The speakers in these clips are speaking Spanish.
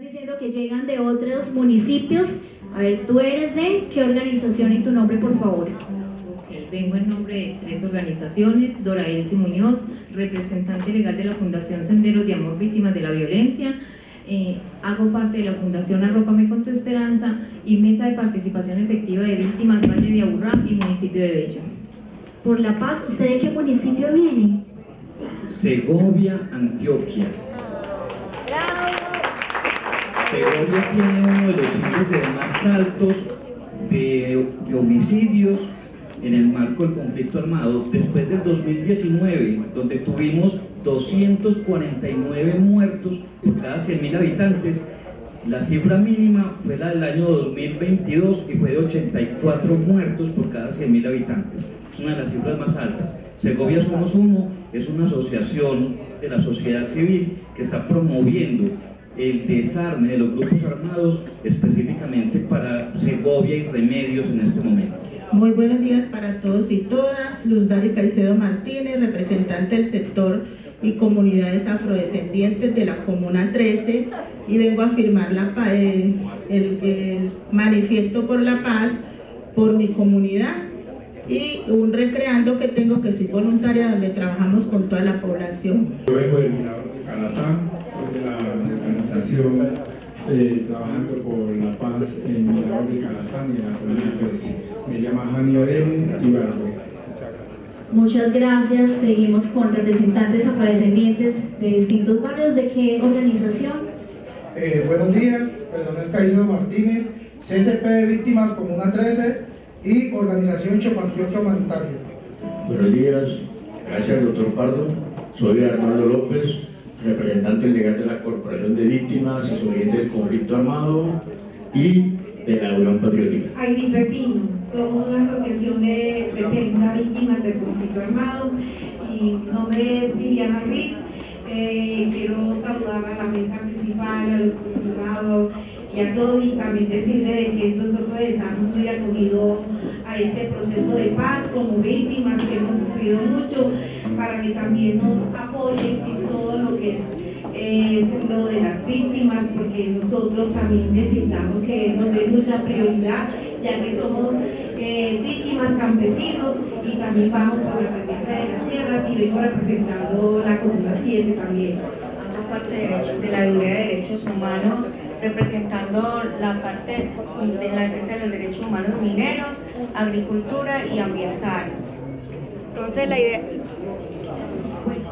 diciendo que llegan de otros municipios. A ver, ¿tú eres de qué organización y tu nombre, por favor? Ok, vengo en nombre de 3 organizaciones: Dora Elsie Muñoz, representante legal de la Fundación Senderos de Amor Víctimas de la Violencia. Hago parte de la Fundación Arrópame con tu Esperanza y Mesa de Participación Efectiva de Víctimas Valle de Aburrá y municipio de Bello. Por la Paz, ¿usted de qué municipio viene? Segovia, Antioquia. Segovia tiene uno de los índices más altos de homicidios en el marco del conflicto armado, después del 2019, donde tuvimos 249 muertos por cada 100.000 habitantes. La cifra mínima fue la del año 2022 y fue de 84 muertos por cada 100.000 habitantes. Es una de las cifras más altas. Segovia Somos Uno es una asociación de la sociedad civil que está promoviendo el desarme de los grupos armados específicamente para Segovia y Remedios en este momento. Muy buenos días para todos y todas. Luz Dari Caicedo Martínez, representante del sector y comunidades afrodescendientes de la Comuna 13, y vengo a firmar el manifiesto por la paz por mi comunidad y un recreando que tengo, que soy voluntaria, donde trabajamos con toda la población. Yo vengo del Mirador de Calazán, soy de la organización Trabajando por la Paz en Mirador de Calazán y en la Comuna 13. Me llamo Jani Oremu Ibarbo. Muchas gracias. Seguimos con representantes afrodescendientes de distintos barrios. ¿De qué organización? Buenos días, Pedronel Caicedo Martínez, CSP de Víctimas Comuna 13 y Organización Chocantioquia Humanitaria. Buenos días, gracias doctor Pardo. Soy Arnoldo López, representante legal de la Corporación de Víctimas y Sobrevivientes del Conflicto Armado y de la Unión Patriótica. Agripecino, somos una asociación de 70 víctimas del conflicto armado y mi nombre es Viviana Ruiz. Quiero saludar a la mesa principal, a los comisionados y a todos, y también decirle de que nosotros estamos muy acogidos a este proceso de paz como víctimas que hemos sufrido mucho, para que también nos apoyen en todo lo que es lo de las víctimas, porque nosotros también necesitamos que nos den mucha prioridad, ya que somos víctimas, campesinos, y también vamos por la defensa de las tierras, y vengo representando la Comuna 7 también. Hago parte de la Dirección de Derechos Humanos, representando la parte de la defensa de los derechos humanos mineros, agricultura y ambiental. Entonces la idea...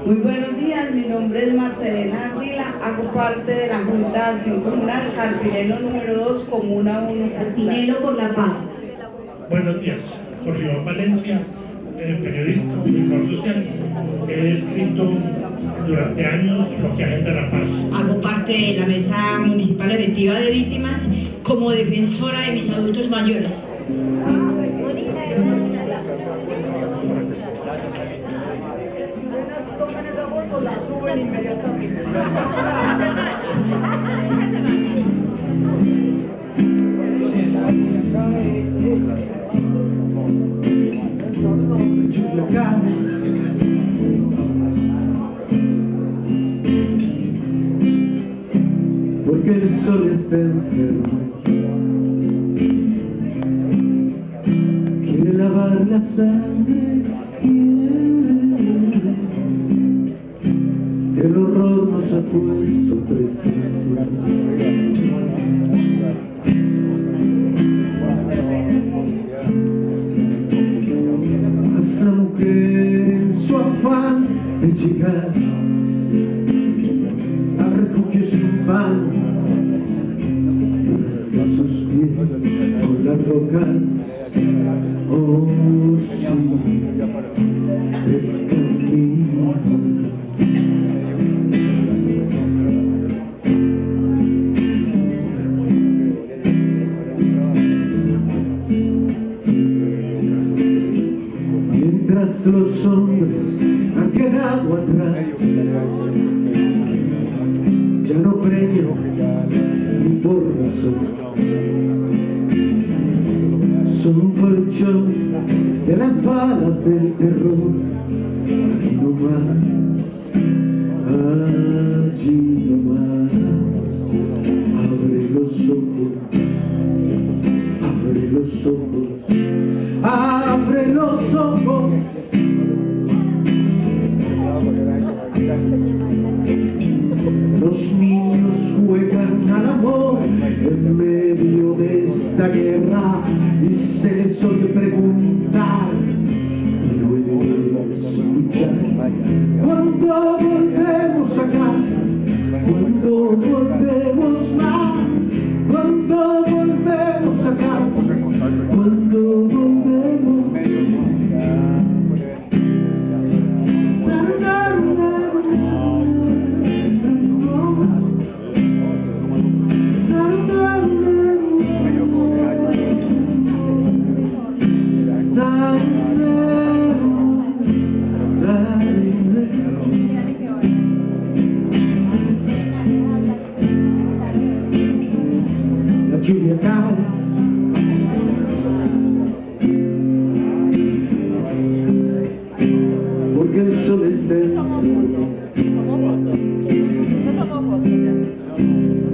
Muy buenos días, mi nombre es Marta Elena Ardila, hago parte de la Junta de Acción Comunal Carpinelo número 2, Comuna 1. Carpinelo por la Paz. Buenos días, Jorge Iván Valencia, periodista, comunicador social. He escrito durante años lo que Agenda la Paz. Hago parte de la Mesa Municipal Efectiva de Víctimas como defensora de mis adultos mayores. Porque el sol está enfermo, quiere lavar la sangre y el horror nos ha puesto presencia. Haz la mujer en su afán de llegar al refugio sin pan, rasga sus pies con las rocas, oh sí, del camino. Mientras los hombres han quedado atrás, ya no premio ni por razón, son un colchón de las balas del terror. Aquí no más, allí no más, loco. Los niños juegan al amor en medio de esta guerra y se les oye preguntar y duele escuchar. Cuando volvemos a casa, cuando volvemos más, cuando volvemos a casa, cuando volvemos. La lluvia cae, porque el sol está en fuego.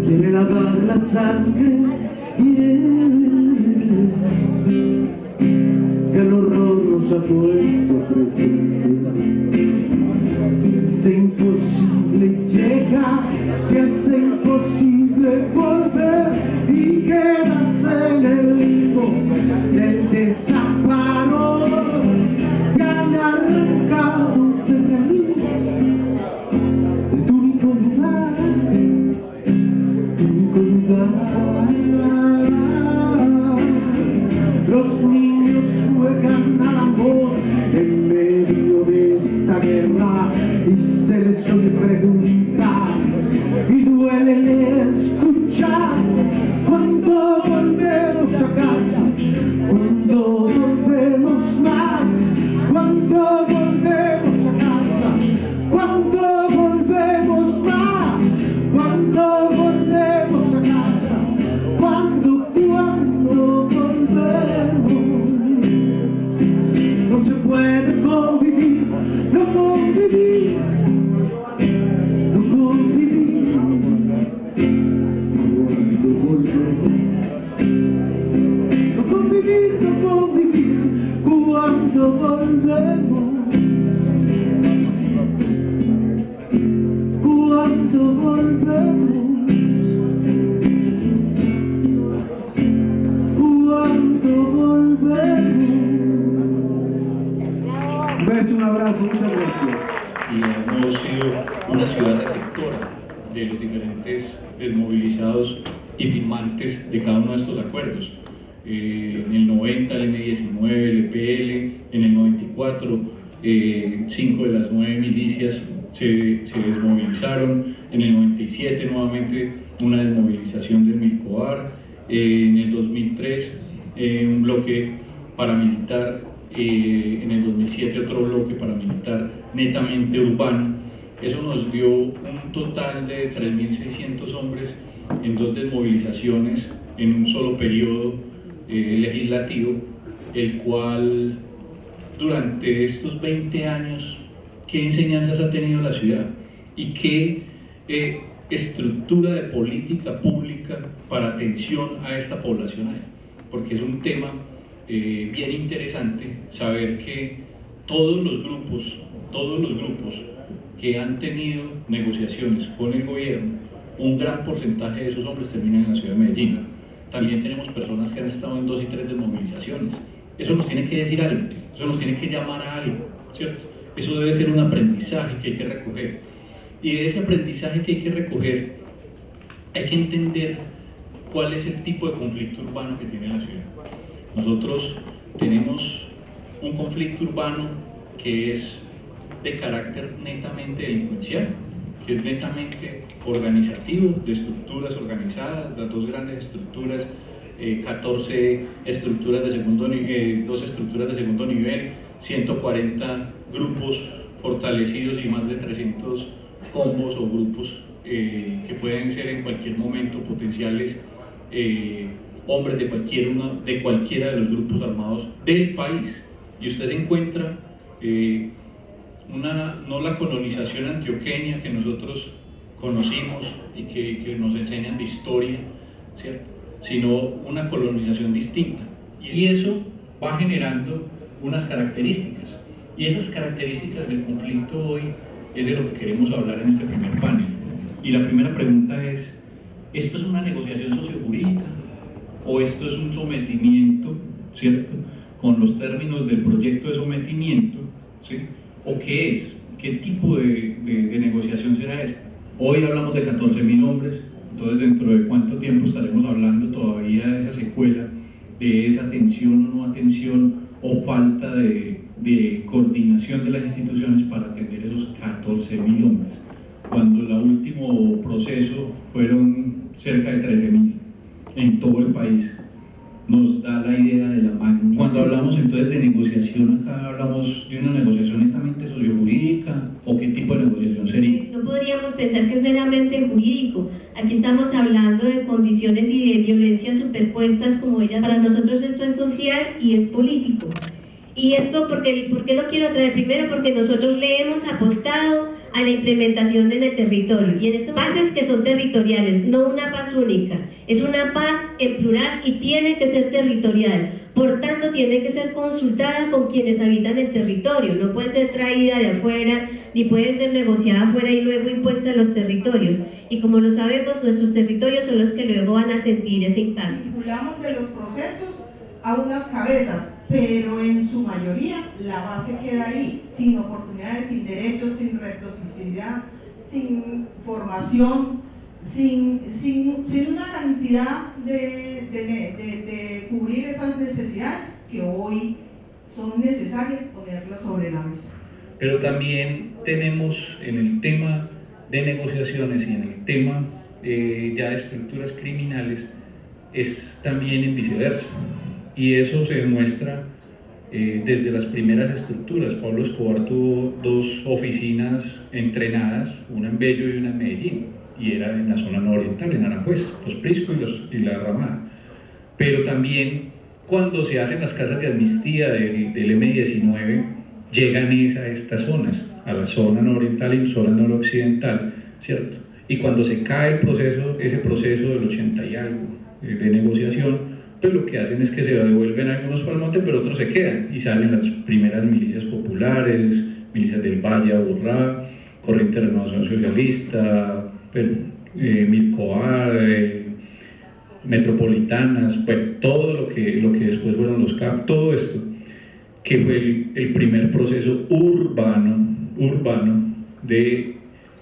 Quiere lavar la sangre que el horror nos ha puesto presencia. Se hace imposible llegar, se hace imposible volver y quedas en el limbo del desamparo. Te han arrancado de raíz de tu único lugar, tu único lugar. Los niños juegan al amor en medio de esta guerra y se les oye preguntar y duele escuchar. Cuando volvemos a casa, cuando volvemos más, cuando volvemos a casa, cuando volvemos más, cuando volvemos a casa, cuando volvemos. No se puede convivir, no convivir, no convivir. Cuando volvemos, no convivir, no convivir. Cuando volvemos, cuando volvemos, cuando volvemos. Un beso, un abrazo, muchas gracias. Y hemos sido una ciudad receptora de los diferentes desmovilizados y firmantes de cada uno de estos acuerdos. En el 90 el M19, el EPL, en el 94 5 de las 9 milicias se desmovilizaron, en el 97 nuevamente una desmovilización del Milcoar, en el 2003 un bloque paramilitar, en el 2007 otro bloque paramilitar netamente urbano. Eso nos dio un total de 3.600 hombres en 2 desmovilizaciones en un solo periodo legislativo, el cual durante estos 20 años, ¿qué enseñanzas ha tenido la ciudad? ¿Y qué estructura de política pública para atención a esta población hay? Porque es un tema bien interesante saber que todos los grupos que han tenido negociaciones con el gobierno, un gran porcentaje de esos hombres terminan en la ciudad de Medellín. También tenemos personas que han estado en 2 y 3 desmovilizaciones. Eso nos tiene que decir algo, eso nos tiene que llamar a algo, ¿cierto? Eso debe ser un aprendizaje que hay que recoger. Y de ese aprendizaje que hay que recoger, hay que entender cuál es el tipo de conflicto urbano que tiene la ciudad. Nosotros tenemos un conflicto urbano que es de carácter netamente delincuencial, que es netamente organizativo, de estructuras organizadas, las 2 grandes estructuras, 14 estructuras de segundo nivel, 2 estructuras de segundo nivel, 140 grupos fortalecidos y más de 300 combos o grupos que pueden ser en cualquier momento potenciales hombres de cualquiera de los grupos armados del país. Y usted se encuentra no la colonización antioqueña que nosotros conocimos y que nos enseñan de historia, ¿cierto? Sino una colonización distinta. Y eso va generando unas características. Y esas características del conflicto hoy es de lo que queremos hablar en este primer panel. Y la primera pregunta es, ¿esto es una negociación sociojurídica o esto es un sometimiento, ¿cierto?, con los términos del proyecto de sometimiento, ¿sí? ¿O qué es? ¿Qué tipo de negociación será esta? Hoy hablamos de 14.000 hombres, entonces dentro de cuánto tiempo estaremos hablando todavía de esa secuela, de esa atención o no atención o falta de coordinación de las instituciones para atender esos 14.000 hombres, cuando el último proceso fueron cerca de 13.000 en todo el país. Nos da la idea de la magnitud. Cuando hablamos entonces de negociación, acá hablamos de una negociación netamente sociojurídica, ¿o qué tipo de negociación sería? No podríamos pensar que es meramente jurídico. Aquí estamos hablando de condiciones y de violencias superpuestas como ellas. Para nosotros esto es social y es político. Y esto, ¿por qué lo quiero traer? Primero porque nosotros le hemos apostado a la implementación en el territorio, y en estas paces que son territoriales, no una paz única, es una paz en plural y tiene que ser territorial, por tanto tiene que ser consultada con quienes habitan el territorio, no puede ser traída de afuera, ni puede ser negociada afuera y luego impuesta a los territorios, y como lo sabemos, nuestros territorios son los que luego van a sentir ese impacto. Vinculamos de los procesos a unas cabezas, pero en su mayoría la base queda ahí, sin oportunidades, sin derechos, sin reciprocidad, sin formación, sin una cantidad de cubrir esas necesidades que hoy son necesarias ponerlas sobre la mesa. Pero también tenemos en el tema de negociaciones y en el tema ya de estructuras criminales, es también en viceversa. Y eso se demuestra desde las primeras estructuras. Pablo Escobar tuvo dos oficinas entrenadas, una en Bello y una en Medellín, y era en la zona nororiental, en Aranjuez, los Prisco y la Ramada. Pero también cuando se hacen las casas de amnistía del M-19, llegan a estas zonas, a la zona nororiental y zona noroccidental, ¿cierto? Y cuando se cae ese proceso del 80 y algo de negociación, pues lo que hacen es que se devuelven algunos para el monte, pero otros se quedan y salen las primeras milicias populares, milicias del Valle, Aburrá, Corriente de Renovación Socialista, Milcoar, Metropolitanas, pues todo lo que después fueron los CAP, todo esto, que fue el primer proceso urbano de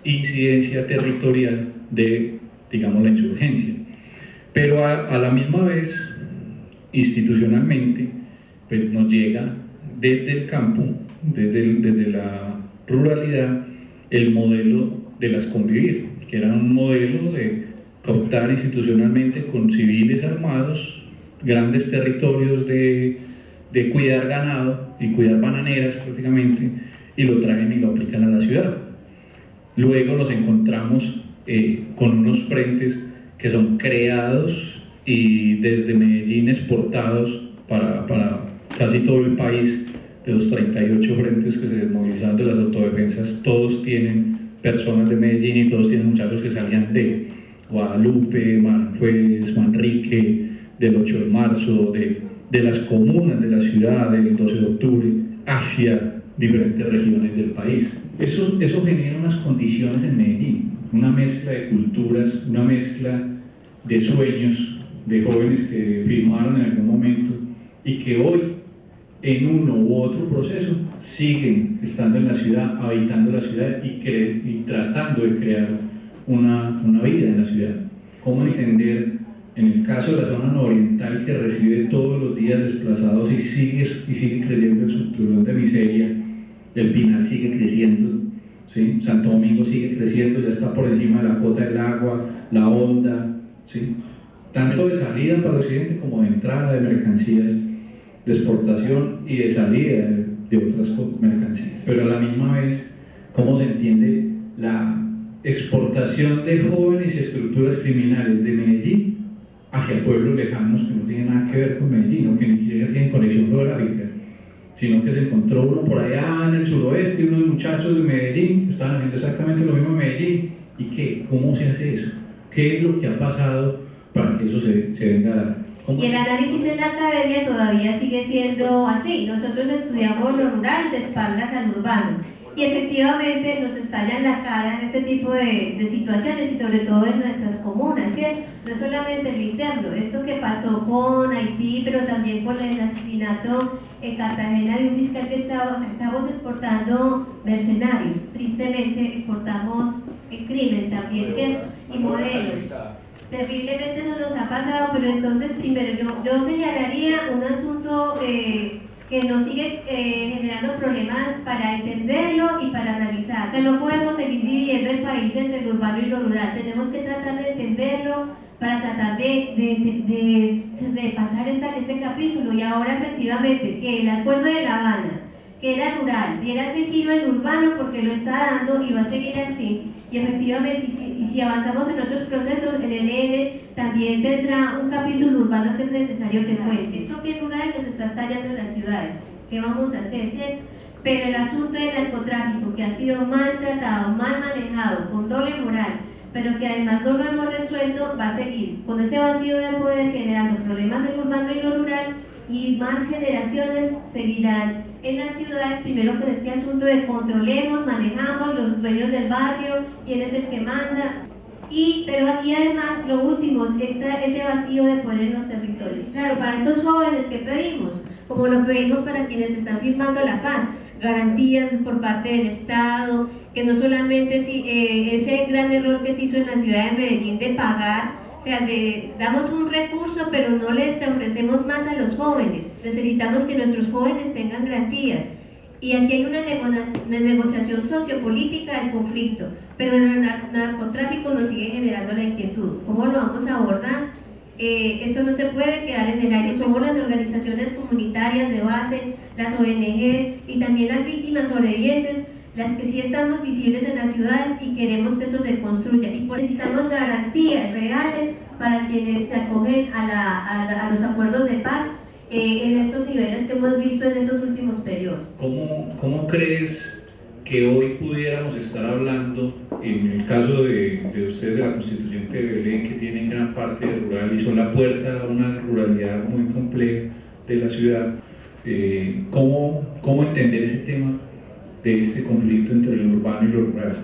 incidencia territorial de, digamos, la insurgencia. Pero a la misma vez, institucionalmente, pues nos llega desde el campo, desde la ruralidad, el modelo de las convivir, que era un modelo de cooptar institucionalmente con civiles armados, grandes territorios de cuidar ganado y cuidar bananeras prácticamente, y lo traen y lo aplican a la ciudad. Luego nos encontramos con unos frentes que son creados y desde Medellín exportados para casi todo el país. De los 38 frentes que se desmovilizaron de las autodefensas, todos tienen personas de Medellín y todos tienen muchachos que salían de Guadalupe, Manjuez, Manrique, del 8 de marzo, de las comunas de la ciudad, del 12 de octubre, hacia diferentes regiones del país. Eso genera unas condiciones en Medellín, una mezcla de culturas, una mezcla de sueños, de jóvenes que firmaron en algún momento y que hoy en uno u otro proceso siguen estando en la ciudad, habitando la ciudad y tratando de crear una vida en la ciudad. ¿Cómo entender en el caso de la zona nororiental, que recibe todos los días desplazados y sigue creciendo en su turón de miseria? El Pinal sigue creciendo, ¿sí? Santo Domingo sigue creciendo, ya está por encima de la cota del agua, la Honda, ¿sí? Tanto de salida para el occidente como de entrada de mercancías, de exportación y de salida de otras mercancías. Pero a la misma vez, ¿cómo se entiende la exportación de jóvenes y estructuras criminales de Medellín hacia pueblos lejanos que no tienen nada que ver con Medellín o que ni siquiera tienen conexión geográfica, sino que se encontró uno por allá en el suroeste, unos muchachos de Medellín que estaban haciendo exactamente lo mismo en Medellín? ¿Y qué? ¿Cómo se hace eso? ¿Qué es lo que ha pasado para que eso se venga a dar? Y el análisis en la academia todavía sigue siendo así. Nosotros estudiamos lo rural de espaldas al urbano. Y efectivamente nos estalla en la cara en este tipo de situaciones y sobre todo en nuestras comunas, ¿cierto? No es solamente el interno, esto que pasó con Haití, pero también con el asesinato en Cartagena de un fiscal que estamos exportando mercenarios. Tristemente exportamos el crimen también, ¿cierto? Y modelos. Terriblemente eso nos ha pasado, pero entonces primero yo señalaría un asunto que nos sigue generando problemas para entenderlo y para analizar. O sea, no podemos seguir dividiendo el país entre lo urbano y lo rural. Tenemos que tratar de entenderlo para tratar de pasar este capítulo. Y ahora efectivamente que el Acuerdo de La Habana, que era rural, diera ese giro en urbano porque lo está dando y va a seguir así. Y efectivamente, si avanzamos en otros procesos, el ELN también tendrá un capítulo urbano que es necesario que cuente. Esto que es rural nos está estallando en las ciudades. ¿Qué vamos a hacer, cierto? Pero el asunto del narcotráfico, que ha sido mal tratado, mal manejado, con doble moral, pero que además no lo hemos resuelto, va a seguir con ese vacío de poder generando problemas en lo urbano y lo rural, y más generaciones seguirán en las ciudades, primero con este asunto de controlemos, manejamos, los dueños del barrio, quién es el que manda, pero aquí además lo último es ese vacío de poder en los territorios. Claro, para estos jóvenes, ¿qué pedimos? Como lo pedimos para quienes están firmando la paz, garantías por parte del Estado, que no solamente ese gran error que se hizo en la ciudad de Medellín de pagar, o sea, damos un recurso pero no les ofrecemos más a los jóvenes. Necesitamos que nuestros jóvenes tengan garantías. Y aquí hay una negociación sociopolítica del conflicto, pero el narcotráfico nos sigue generando la inquietud. ¿Cómo lo vamos a abordar? Esto no se puede quedar en el aire. Somos las organizaciones comunitarias de base, las ONGs y también las víctimas sobrevivientes las que sí estamos visibles en las ciudades y queremos que eso se construya. Y necesitamos garantías reales para quienes se acogen a los acuerdos de paz en estos niveles que hemos visto en estos últimos periodos. ¿Cómo crees que hoy pudiéramos estar hablando, en el caso de ustedes de la Constituyente de Belén, que tienen gran parte de rural y son la puerta a una ruralidad muy compleja de la ciudad, cómo entender ese tema de este conflicto entre lo urbano y lo rural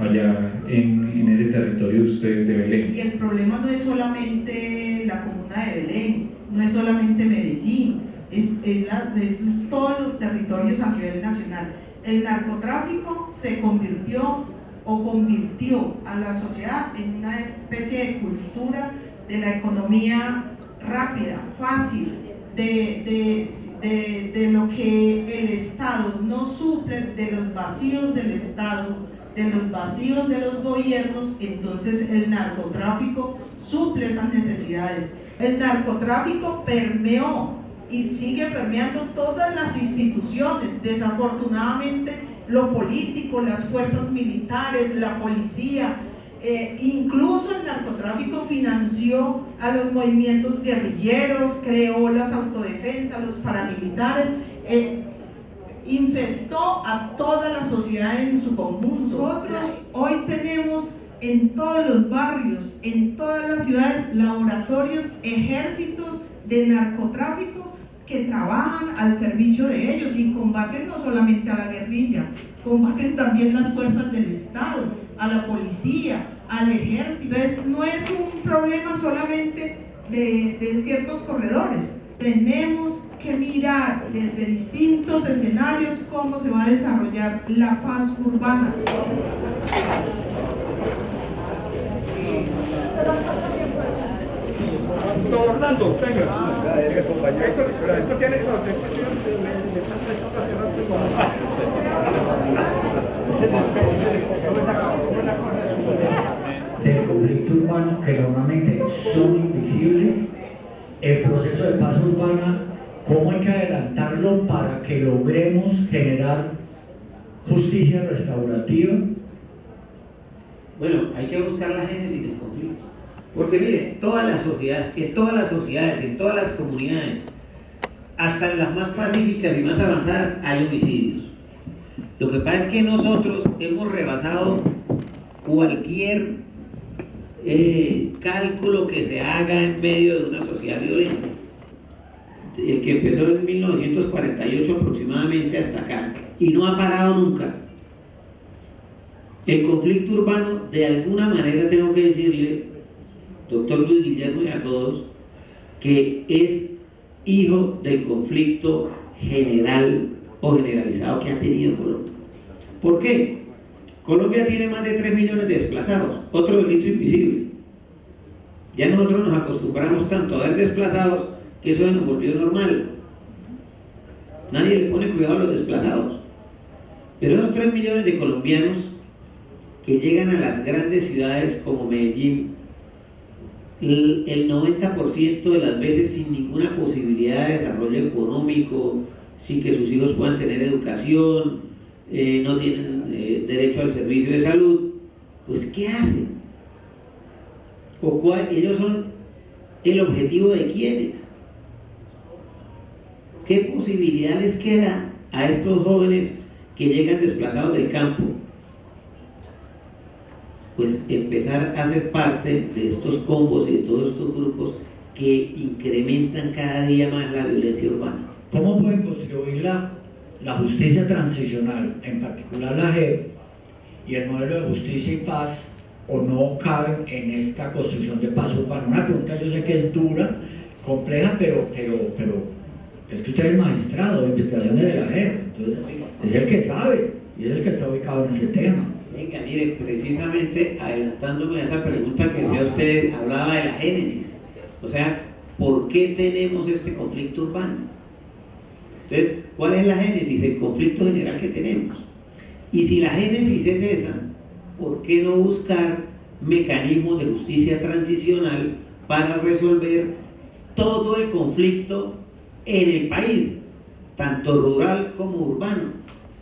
allá en ese territorio de ustedes de Belén? Y el problema no es solamente la comuna de Belén, no es solamente Medellín, es todos los territorios a nivel nacional. El narcotráfico se convirtió a la sociedad en una especie de cultura de la economía rápida, fácil, de lo que el Estado no suple, de los vacíos del Estado, de los vacíos de los gobiernos. Entonces el narcotráfico suple esas necesidades. El narcotráfico permeó y sigue permeando todas las instituciones. Desafortunadamente lo político, las fuerzas militares, la policía, incluso el narcotráfico financió a los movimientos guerrilleros, creó las autodefensas, los paramilitares, infestó a toda la sociedad en su conjunto. Nosotros hoy tenemos en todos los barrios, en todas las ciudades, laboratorios, ejércitos de narcotráfico que trabajan al servicio de ellos y combaten no solamente a la guerrilla, combaten también las fuerzas del Estado, a la policía, al ejército. No es un problema solamente de ciertos corredores. Tenemos que mirar desde distintos escenarios cómo se va a desarrollar la paz urbana. Don Orlando, venga. Esto tiene... Del conflicto urbano que normalmente son invisibles, el proceso de paz urbana, ¿cómo hay que adelantarlo para que logremos generar justicia restaurativa? Bueno, hay que buscar la génesis del conflicto, porque mire, todas las sociedades, en todas las comunidades, hasta en las más pacíficas y más avanzadas, hay homicidios. Lo que pasa es que nosotros hemos rebasado cualquier cálculo que se haga en medio de una sociedad violenta, el que empezó en 1948 aproximadamente hasta acá, y no ha parado nunca. El conflicto urbano, de alguna manera tengo que decirle, doctor Luis Guillermo, y a todos, que es hijo del conflicto general o generalizado que ha tenido Colombia. ¿Por qué? Colombia tiene más de 3 millones de desplazados, otro delito invisible. Ya nosotros nos acostumbramos tanto a ver desplazados que eso se nos volvió normal. Nadie le pone cuidado a los desplazados. Pero esos 3 millones de colombianos que llegan a las grandes ciudades como Medellín, el 90% de las veces sin ninguna posibilidad de desarrollo económico, sin que sus hijos puedan tener educación, no tienen derecho al servicio de salud, pues ¿qué hacen? Ellos son el objetivo de quiénes. ¿Qué posibilidad les queda a estos jóvenes que llegan desplazados del campo? Pues empezar a ser parte de estos combos y de todos estos grupos que incrementan cada día más la violencia urbana. ¿Cómo pueden contribuir la justicia transicional, en particular la JEP, y el modelo de justicia y paz, o no caben en esta construcción de paz urbana? Una pregunta, yo sé que es dura, compleja, pero es que usted es el magistrado de investigaciones de la JEP, entonces es el que sabe y es el que está ubicado en ese tema. Venga, mire, precisamente adelantándome a esa pregunta que decía usted, hablaba de la génesis, o sea, ¿por qué tenemos este conflicto urbano? Entonces, ¿cuál es la génesis? El conflicto general que tenemos. Y si la génesis es esa, ¿por qué no buscar mecanismos de justicia transicional para resolver todo el conflicto en el país, tanto rural como urbano?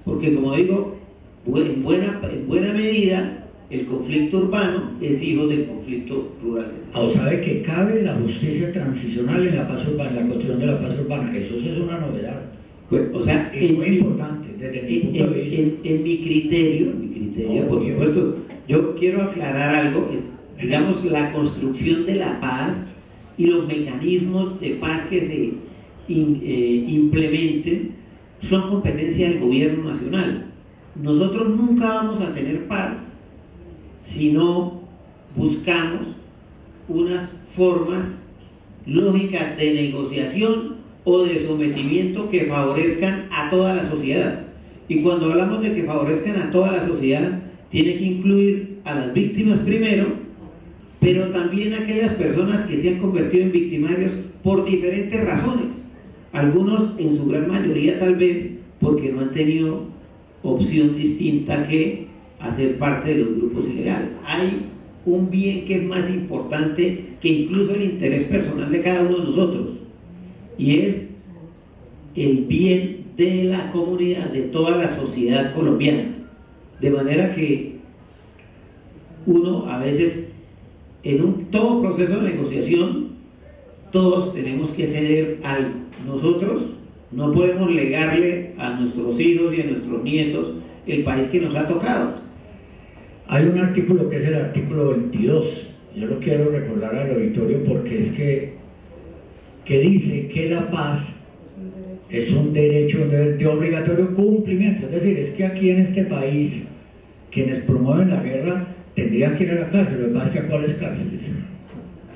Porque, como digo, en buena medida el conflicto urbano es hijo del conflicto rural. ¿O sabe que cabe la justicia transicional en la paz urbana, en la construcción de la paz urbana? Eso sí es una novedad. Pues, o sea, es muy importante desde mi punto de vista. En mi criterio, por supuesto, yo quiero aclarar algo, es, digamos, la construcción de la paz y los mecanismos de paz que se implementen son competencia del gobierno nacional. Nosotros nunca vamos a tener paz si no buscamos unas formas lógicas de negociación o de sometimiento que favorezcan a toda la sociedad. Y cuando hablamos de que favorezcan a toda la sociedad, tiene que incluir a las víctimas primero, pero también a aquellas personas que se han convertido en victimarios por diferentes razones. Algunos, en su gran mayoría, tal vez porque no han tenido opción distinta que hacer parte de los grupos ilegales. Hay un bien que es más importante que incluso el interés personal de cada uno de nosotros, y es el bien de la comunidad, de toda la sociedad colombiana. De manera que uno a veces, en todo proceso de negociación, todos tenemos que ceder algo. Nosotros no podemos legarle a nuestros hijos y a nuestros nietos el país que nos ha tocado. Hay un artículo que es el artículo 22, yo lo quiero recordar al auditorio porque es que dice que la paz es un derecho de obligatorio cumplimiento. Es decir, es que aquí en este país quienes promueven la guerra tendrían que ir a la cárcel. Lo que pasa es que ¿a cuáles cárceles?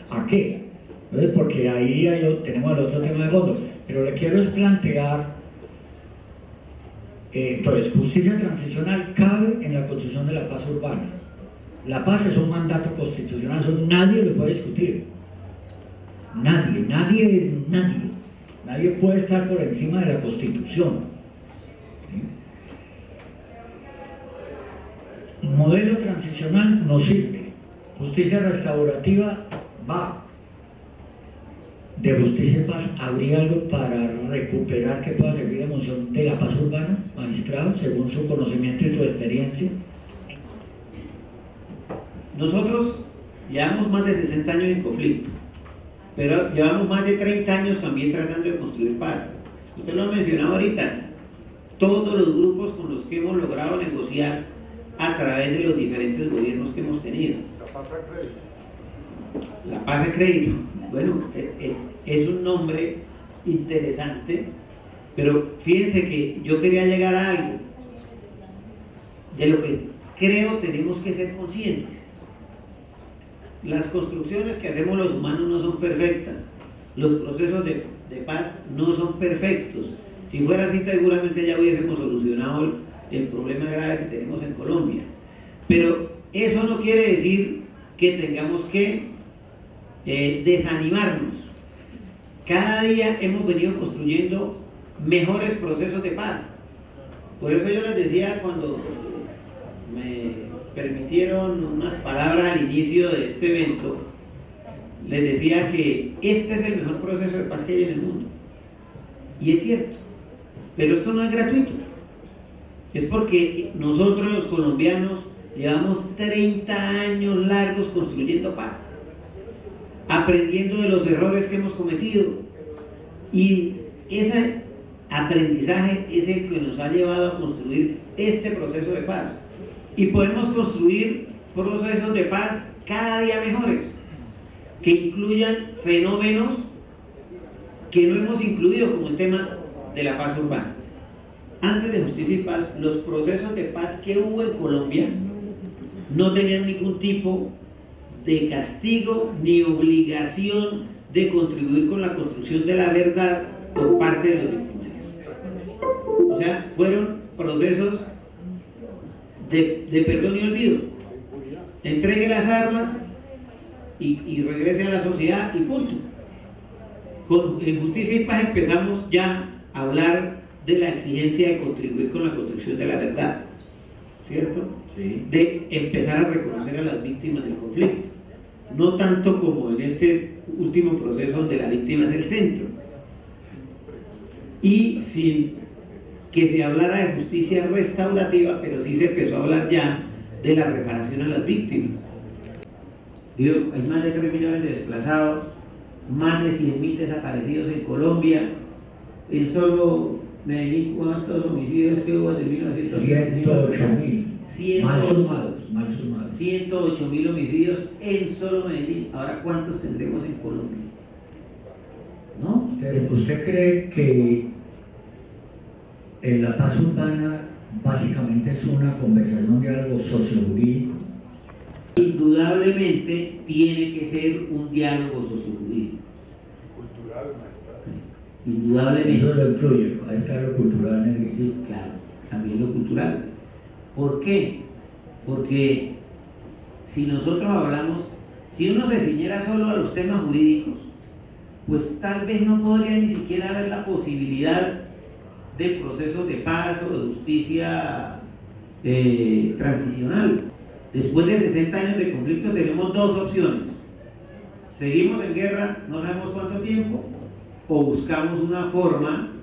¿A qué? Entonces, porque ahí tenemos el otro tema de fondo. Pero le quiero es plantear, entonces, justicia transicional cabe en la construcción de la paz urbana. La paz es un mandato constitucional, eso nadie lo puede discutir. Nadie es nadie. Nadie puede estar por encima de la Constitución. ¿Sí? Modelo transicional no sirve. Justicia restaurativa va. De justicia y paz, ¿habría algo para recuperar que pueda servir en función de la paz urbana, magistrado, según su conocimiento y su experiencia? Nosotros llevamos más de 60 años en conflicto, pero llevamos más de 30 años también tratando de construir paz. Usted lo ha mencionado ahorita, todos los grupos con los que hemos logrado negociar a través de los diferentes gobiernos que hemos tenido. La Paz de Crédito. Bueno, es un nombre interesante, pero fíjense que yo quería llegar a algo de lo que creo tenemos que ser conscientes. Las construcciones que hacemos los humanos no son perfectas, los procesos de paz no son perfectos. Si fuera así, seguramente ya hubiésemos solucionado el problema grave que tenemos en Colombia. Pero eso no quiere decir que tengamos que desanimarnos. Cada día hemos venido construyendo mejores procesos de paz. Por eso yo les decía, cuando me permitieron unas palabras al inicio de este evento, les decía que este es el mejor proceso de paz que hay en el mundo. Y es cierto, pero esto no es gratuito. Es porque nosotros los colombianos llevamos 30 años largos construyendo paz, aprendiendo de los errores que hemos cometido, y ese aprendizaje es el que nos ha llevado a construir este proceso de paz, y podemos construir procesos de paz cada día mejores, que incluyan fenómenos que no hemos incluido, como el tema de la paz urbana. Antes de Justicia y Paz, los procesos de paz que hubo en Colombia no tenían ningún tipo de castigo ni obligación de contribuir con la construcción de la verdad por parte de los victimarios. O sea, fueron procesos de perdón y olvido. Entregue las armas y regrese a la sociedad y punto. En Justicia y Paz empezamos ya a hablar de la exigencia de contribuir con la construcción de la verdad, ¿cierto? Sí. De empezar a reconocer a las víctimas del conflicto, no tanto como en este último proceso donde la víctima es el centro, y sin que se hablara de justicia restaurativa, pero sí se empezó a hablar ya de la reparación a las víctimas. Digo, hay más de 3 millones de desplazados, más de 100.000 desaparecidos en Colombia. En solo Medellín, ¿cuántos homicidios que hubo desde 1990? 108.000. Mal sumados. 108.000 homicidios en solo Medellín. Ahora, ¿cuántos tendremos en Colombia? ¿No? ¿Usted cree que la paz urbana básicamente es una conversación, de algo sociojurídico? Indudablemente tiene que ser un diálogo sociojurídico. Cultural, maestra. Indudablemente. Eso lo incluye, ahí está lo cultural. Sí, claro, también lo cultural. ¿Por qué? Porque si nosotros hablamos, si uno se ciñera solo a los temas jurídicos, pues tal vez no podría ni siquiera haber la posibilidad de procesos de paz o de justicia transicional. Después de 60 años de conflicto tenemos dos opciones: seguimos en guerra, no sabemos cuánto tiempo, o buscamos una forma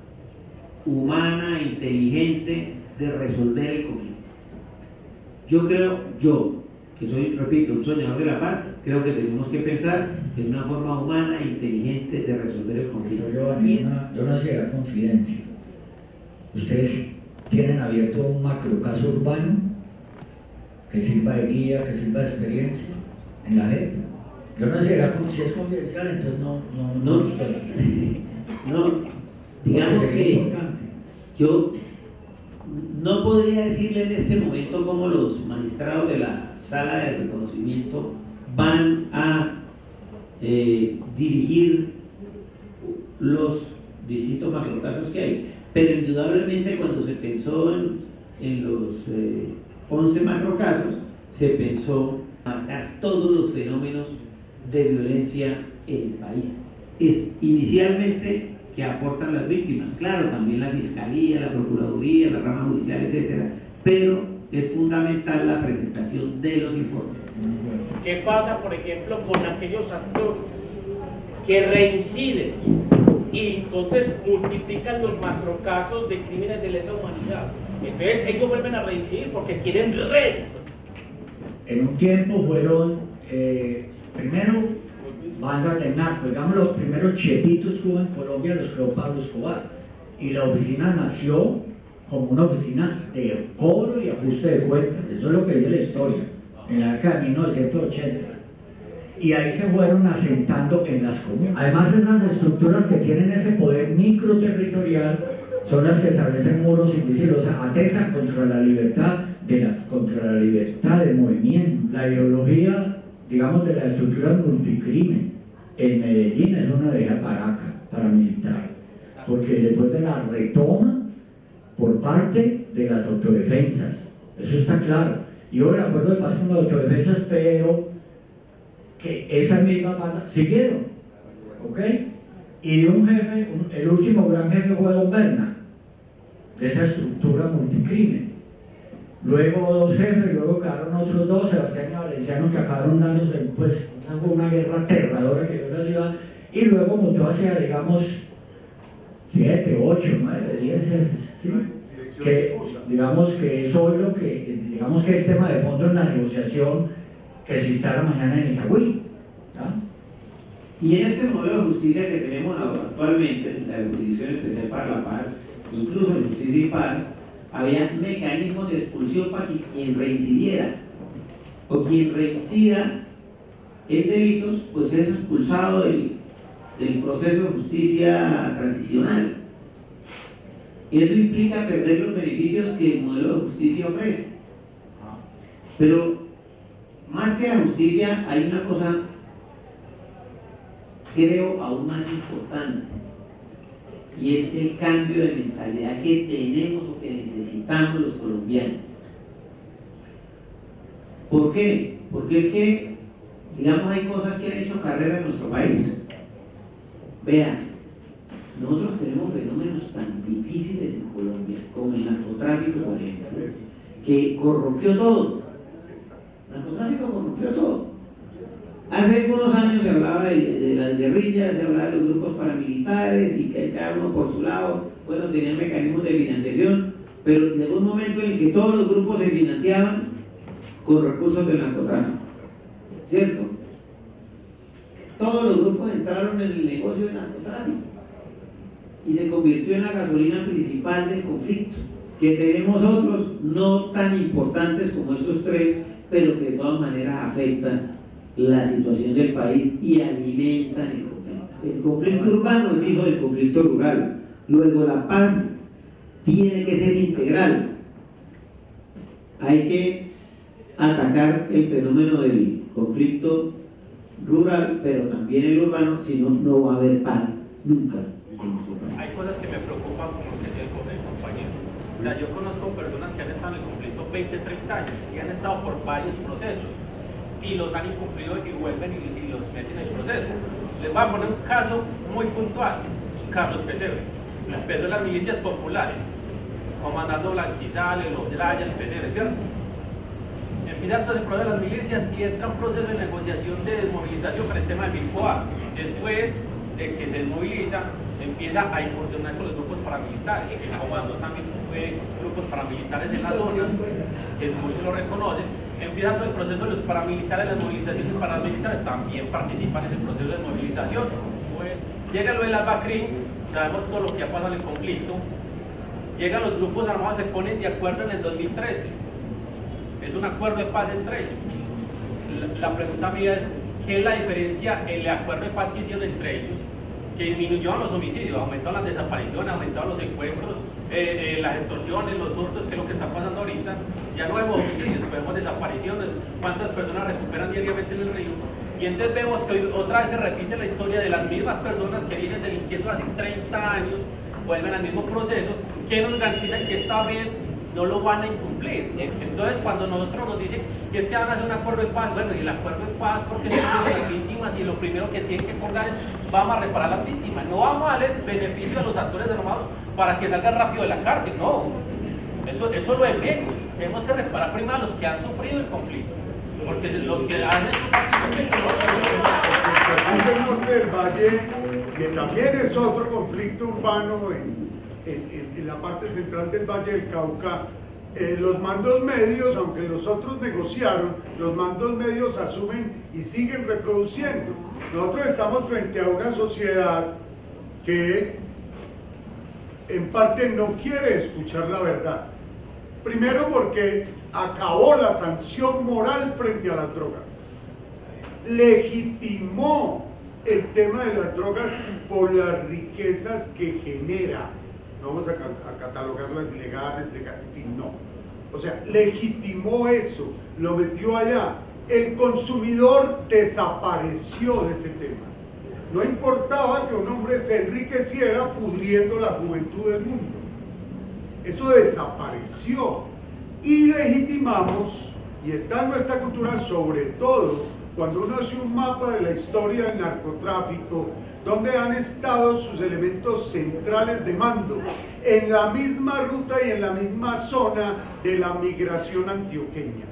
humana, inteligente de resolver el conflicto. Yo que soy, repito, un soñador de la paz, creo que tenemos que pensar en una forma humana e inteligente de resolver el conflicto. Yo no sé la confidencia. ¿Ustedes tienen abierto un macrocaso urbano que sirva de guía, que sirva de experiencia en la JEP? Yo no sé si es confidencial, entonces no, digamos que yo no podría decirle en este momento cómo los magistrados de la sala de reconocimiento van a dirigir los distintos macrocasos que hay, pero indudablemente cuando se pensó en los 11 macrocasos, se pensó marcar todos los fenómenos de violencia en el país. Es inicialmente que aportan las víctimas, claro, también la Fiscalía, la Procuraduría, la rama judicial, etcétera, pero es fundamental la presentación de los informes. ¿Qué pasa, por ejemplo, con aquellos actores que reinciden y entonces multiplican los macrocasos de crímenes de lesa humanidad? Entonces ellos vuelven a reincidir porque quieren redes. En un tiempo fueron, primero, bandas de narcos, digamos los primeros chepitos que hubo en Colombia los creó Pablo Escobar, y la oficina nació como una oficina de cobro y ajuste de cuentas. Eso es lo que dice la historia, en la década de 1980. y ahí se fueron asentando en las comunas. Además, esas estructuras que tienen ese poder microterritorial son las que establecen muros invisibles, o sea, atentan contra la libertad de movimiento. La ideología, digamos, de la estructura multicrimen en Medellín es una vieja paramilitar, porque después de la retoma por parte de las autodefensas, eso está claro, y hubo el acuerdo de paz con las autodefensas, pero que esas mismas bandas siguieron, ¿ok? Y de un jefe, el último gran jefe fue Don Berna, de esa estructura multicrimen. Luego dos jefes, luego quedaron otros dos, Sebastián y Valenciano, que acabaron dándose pues una guerra aterradora que dio la ciudad, y luego mutó hacia, digamos, 7, 8, 9, 10 jefes, ¿sí? Que digamos que es hoy lo que, digamos que el tema de fondo en la negociación que se instala mañana en Itagüí, ¿ya? Y en este modelo de justicia que tenemos actualmente, en la Jurisdicción Especial para la Paz, incluso en Justicia y Paz, había mecanismos de expulsión para que quien reincidiera o quien reincida en delitos, pues es expulsado del proceso de justicia transicional. Y eso implica perder los beneficios que el modelo de justicia ofrece. Pero más que la justicia hay una cosa, creo, aún más importante, y es el cambio de mentalidad que tenemos o que necesitamos los colombianos. ¿Por qué? Porque es que, digamos, hay cosas que han hecho carrera en nuestro país. Vean, nosotros tenemos fenómenos tan difíciles en Colombia, como el narcotráfico, por ejemplo, que corrompió todo. El narcotráfico corrompió todo. Hace algunos años se hablaba de las guerrillas, se hablaba de los grupos paramilitares y que cada uno por su lado, bueno, tenían mecanismos de financiación, pero llegó un momento en el que todos los grupos se financiaban con recursos del narcotráfico, ¿cierto? Todos los grupos entraron en el negocio del narcotráfico y se convirtió en la gasolina principal del conflicto, que tenemos otros no tan importantes como estos tres, pero que de todas maneras afectan la situación del país y alimentan el conflicto. El conflicto urbano es hijo del conflicto rural. Luego la paz tiene que ser integral. Hay que atacar el fenómeno del conflicto rural, pero también el urbano, si no, no va a haber paz nunca. Hay cosas que me preocupan como el compañero. O sea, yo conozco personas que han estado en el conflicto 20, 30 años y han estado por varios procesos y los han incumplido y vuelven y los meten en el proceso. Les voy a poner un caso muy puntual. Carlos Pesebre, empezó en las milicias populares, comandando Blanquizales, Los Rayas, el Pesebre, ¿cierto? Empieza todo el proceso de las milicias y entra un proceso de negociación de desmovilización para el tema del Bilcoa. Después de que se desmoviliza, empieza a incursionar con los grupos paramilitares. El comando también fue grupos paramilitares en la zona, que muchos lo reconocen. Empieza todo el proceso de los paramilitares, las movilizaciones paramilitares también participan en el proceso de movilización. Bueno, llega lo del Albacrim, sabemos todo lo que ha pasado en el conflicto. Llegan los grupos armados, se ponen de acuerdo en el 2013. Es un acuerdo de paz entre ellos. La pregunta mía es, ¿qué es la diferencia en el acuerdo de paz que hicieron entre ellos? Que disminuyó los homicidios, aumentaron las desapariciones, aumentaron los secuestros, las extorsiones, los hurtos, que es lo que está pasando ahorita. Ya no vemos homicidios, vemos desapariciones, cuántas personas recuperan diariamente en el río. Y entonces vemos que hoy otra vez se repite la historia de las mismas personas que vienen delinquiendo hace 30 años, vuelven al mismo proceso, que nos garantizan que esta vez no lo van a incumplir. Entonces, cuando nosotros nos dicen que es que van a hacer un acuerdo de paz, bueno, y el acuerdo de paz porque no son las víctimas y lo primero que tienen que acordar es vamos a reparar a las víctimas, no vamos a darle beneficio a los actores armados para que salgan rápido de la cárcel, no. Eso lo de menos. Tenemos que reparar primero a los que han sufrido el conflicto, porque los que han hecho el norte del Valle, que también es otro conflicto urbano en la parte central del Valle del Cauca, los mandos medios, aunque los otros negociaron, los mandos medios asumen y siguen reproduciendo. Nosotros estamos frente a una sociedad que en parte no quiere escuchar la verdad. Primero porque acabó la sanción moral frente a las drogas. legitimó el tema de las drogas por las riquezas que genera. No vamos a catalogarlas ilegales, no. O sea, legitimó eso, lo metió allá. El consumidor desapareció de ese tema. No importaba que un hombre se enriqueciera pudriendo la juventud del mundo. Eso desapareció. Y legitimamos, y está en nuestra cultura, sobre todo cuando uno hace un mapa de la historia del narcotráfico, donde han estado sus elementos centrales de mando, en la misma ruta y en la misma zona de la migración antioqueña.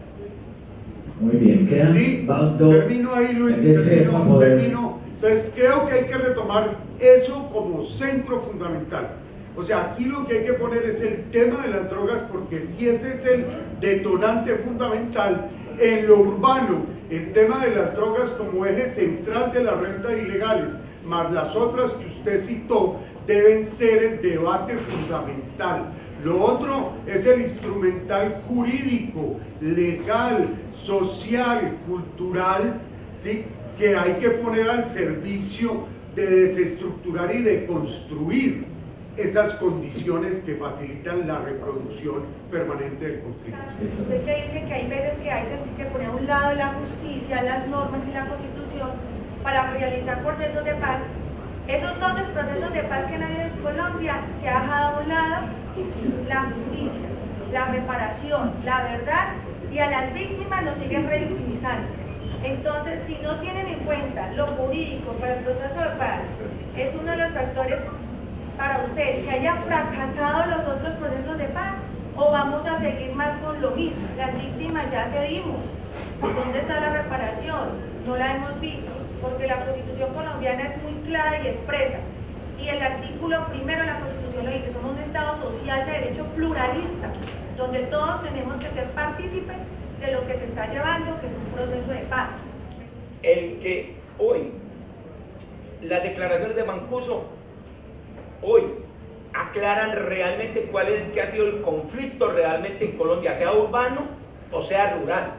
Muy bien, quedan sí, termino ahí, Luis, termino. Entonces creo que hay que retomar eso como centro fundamental. O sea, aquí lo que hay que poner es el tema de las drogas, porque si ese es el detonante fundamental en lo urbano, el tema de las drogas como eje central de las rentas ilegales, más las otras que usted citó, deben ser el debate fundamental. Lo otro es el instrumental jurídico, legal, social, cultural, ¿sí?, que hay que poner al servicio de desestructurar y de construir esas condiciones que facilitan la reproducción permanente del conflicto. Usted que dice que hay veces que hay que poner a un lado la justicia, las normas y la Constitución para realizar procesos de paz. Esos 12 procesos de paz que han habido en Colombia, se ha dejado a un lado la justicia, la reparación, la verdad, y a las víctimas los siguen revictimizando. Entonces, si no tienen en cuenta lo jurídico para el proceso de paz, es uno de los factores para usted que haya fracasado los otros procesos de paz, o vamos a seguir más con lo mismo. Las víctimas ya cedimos. ¿Dónde está la reparación? No la hemos visto, porque la Constitución colombiana es muy clara y expresa, y el artículo primero de la Constitución lo dice: somos un Estado social de derecho pluralista, donde todos tenemos que ser partícipes de lo que se está llevando, que es un proceso de paz. El que hoy las declaraciones de Mancuso hoy aclaran realmente cuál es que ha sido el conflicto realmente en Colombia, sea urbano o sea rural,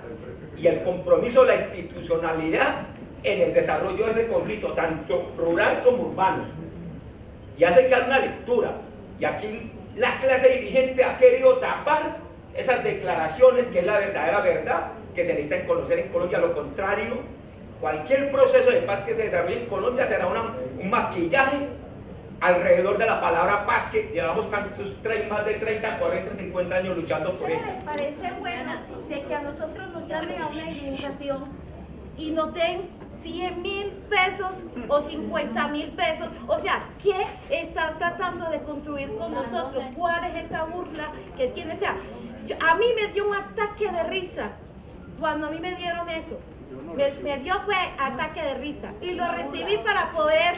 y el compromiso de la institucionalidad en el desarrollo de ese conflicto, tanto rural como urbano. Y hace que dar una lectura, y aquí la clase dirigente ha querido tapar esas declaraciones, que es la verdadera verdad que se necesita conocer en Colombia. Lo contrario, cualquier proceso de paz que se desarrolle en Colombia será un maquillaje alrededor de la palabra paz, que llevamos más de 30, 40, 50 años luchando por ella. Me parece buena de que a nosotros nos llamen a una indemnización y nos den 100.000 pesos o 50.000 pesos. O sea, ¿qué está tratando de construir con nosotros? ¿Cuál es esa burla que tiene? O sea, a mí me dio un ataque de risa cuando a mí me dieron eso. Me dio fue ataque de risa, y lo recibí para poder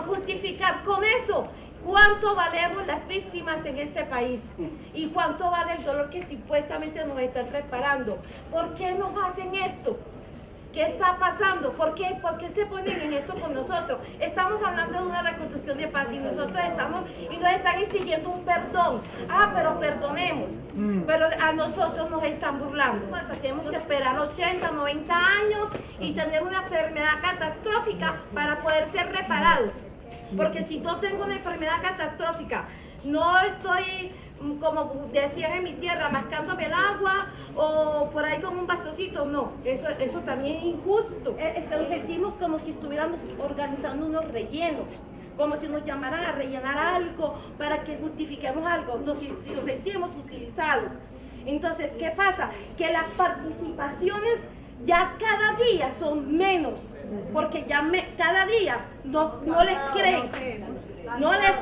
justificar con eso cuánto valemos las víctimas en este país y cuánto vale el dolor que supuestamente nos están reparando. ¿Por qué nos hacen esto? ¿Qué está pasando? ¿Por qué se ponen en esto con nosotros? Estamos hablando de una reconstrucción de paz y nosotros nos están exigiendo un perdón. Ah, pero perdonemos. Pero a nosotros nos están burlando. Tenemos que esperar 80, 90 años y tener una enfermedad catastrófica para poder ser reparados. Porque si no tengo una enfermedad catastrófica, no estoy, como decían en mi tierra, mascándome el agua o por ahí con un bastoncito, no, eso también es injusto. Nos sentimos como si estuviéramos organizando unos rellenos, como si nos llamaran a rellenar algo para que justifiquemos algo, nos sentimos utilizados. Entonces, ¿qué pasa? Que las participaciones ya cada día son menos, porque ya cada día no les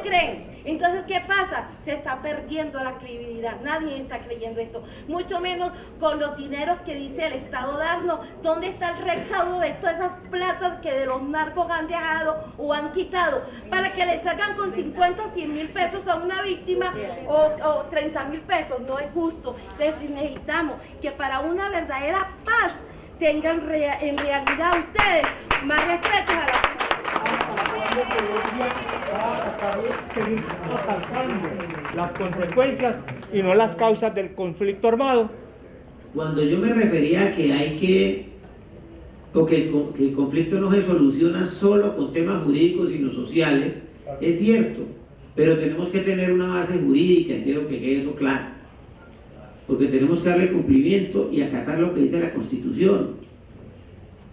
creen. Entonces, ¿qué pasa? Se está perdiendo la credibilidad. Nadie está creyendo esto. Mucho menos con los dineros que dice el Estado darnos. ¿Dónde está el recaudo de todas esas platas que de los narcos han dejado o han quitado? Para que le salgan con 50, 100.000 pesos a una víctima o 30.000 pesos. No es justo. Entonces, necesitamos que para una verdadera paz tengan en realidad ustedes más respeto a la seguir atacando las consecuencias y no las causas del conflicto armado. Cuando yo me refería a que hay que o que el conflicto no se soluciona solo con temas jurídicos sino sociales, es cierto, pero tenemos que tener una base jurídica, quiero que quede eso claro, porque tenemos que darle cumplimiento y acatar lo que dice la Constitución.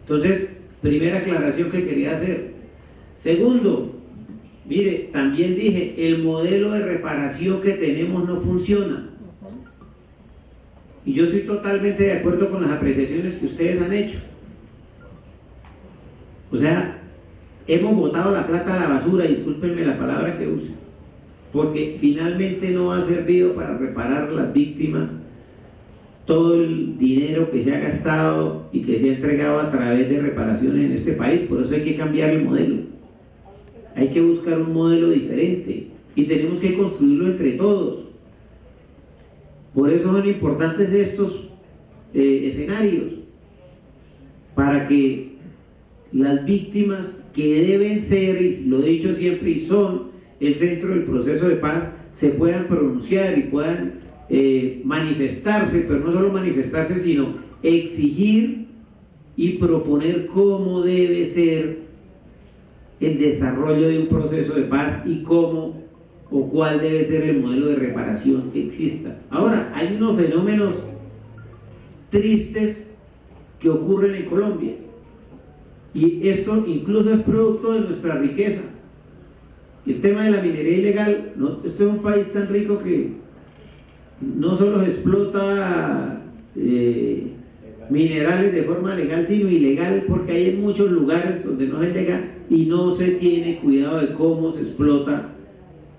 Entonces, primera aclaración que quería hacer. Segundo, mire, también dije, el modelo de reparación que tenemos no funciona. Y yo estoy totalmente de acuerdo con las apreciaciones que ustedes han hecho. O sea, hemos botado la plata a la basura, discúlpenme la palabra que use, porque finalmente no ha servido para reparar a las víctimas todo el dinero que se ha gastado y que se ha entregado a través de reparaciones en este país. Por eso hay que cambiar el modelo, hay que buscar un modelo diferente y tenemos que construirlo entre todos. Por eso son importantes estos escenarios, para que las víctimas, que deben ser, y lo he dicho siempre, y son el centro del proceso de paz, se puedan pronunciar y puedan manifestarse, pero no solo manifestarse, sino exigir y proponer cómo debe ser el desarrollo de un proceso de paz y cómo o cuál debe ser el modelo de reparación que exista. Ahora, hay unos fenómenos tristes que ocurren en Colombia, y esto incluso es producto de nuestra riqueza. El tema de la minería ilegal, ¿no? Esto es un país tan rico que no solo se explota minerales de forma legal, sino ilegal, porque hay en muchos lugares donde no se llega y no se tiene cuidado de cómo se explota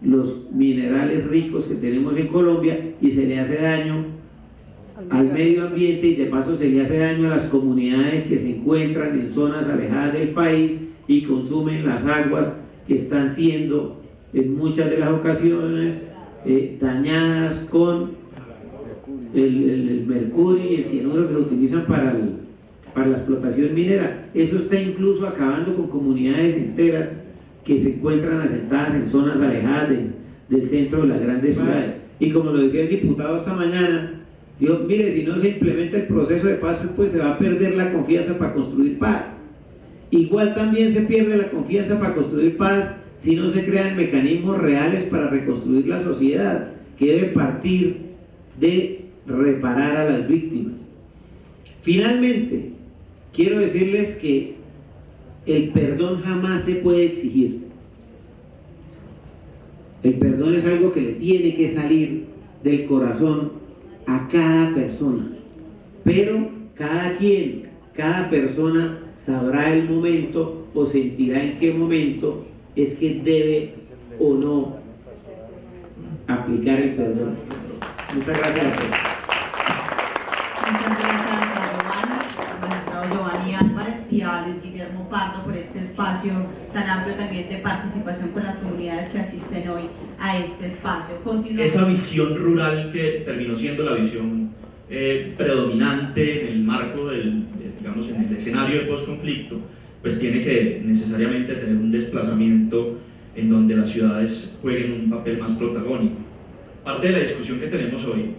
los minerales ricos que tenemos en Colombia, y se le hace daño al medio ambiente y de paso se le hace daño a las comunidades que se encuentran en zonas alejadas del país y consumen las aguas que están siendo en muchas de las ocasiones dañadas con el mercurio y el cianuro que se utilizan para la explotación minera. Eso está incluso acabando con comunidades enteras que se encuentran asentadas en zonas alejadas del centro de las grandes ciudades. Y como lo decía el diputado esta mañana, digo, mire, si no se implementa el proceso de paz, pues se va a perder la confianza para construir paz. Igual también se pierde la confianza para construir paz si no se crean mecanismos reales para reconstruir la sociedad, que debe partir de reparar a las víctimas. Finalmente, quiero decirles que el perdón jamás se puede exigir. El perdón es algo que le tiene que salir del corazón a cada persona, pero cada quien, cada persona sabrá el momento o sentirá en qué momento es que debe o no aplicar el perdón. Muchas gracias a todos. Muchas gracias a Giovanni, al magistrado Giovanni Álvarez, y a Luis Guillermo Pardo por este espacio tan amplio también de participación con las comunidades que asisten hoy a este espacio. Continuamos. Esa visión rural que terminó siendo la visión predominante en el marco digamos, en el escenario de posconflicto, pues tiene que necesariamente tener un desplazamiento en donde las ciudades jueguen un papel más protagónico. Parte de la discusión que tenemos hoy,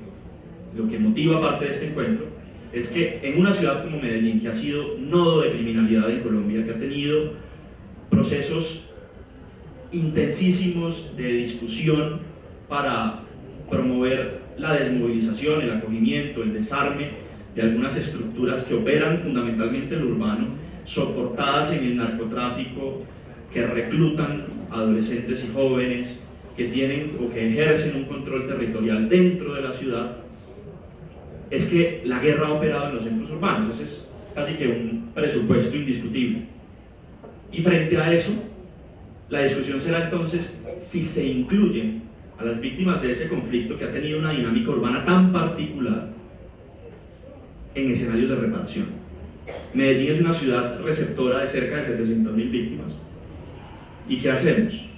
lo que motiva parte de este encuentro, es que en una ciudad como Medellín, que ha sido nodo de criminalidad en Colombia, que ha tenido procesos intensísimos de discusión para promover la desmovilización, el acogimiento, el desarme de algunas estructuras que operan fundamentalmente en lo urbano, soportadas en el narcotráfico, que reclutan adolescentes y jóvenes, que tienen o que ejercen un control territorial dentro de la ciudad, es que la guerra ha operado en los centros urbanos. Ese es casi que un presupuesto indiscutible. Y frente a eso, la discusión será entonces si se incluyen a las víctimas de ese conflicto que ha tenido una dinámica urbana tan particular en escenarios de reparación. Medellín es una ciudad receptora de cerca de 700.000 víctimas. ¿Y qué hacemos?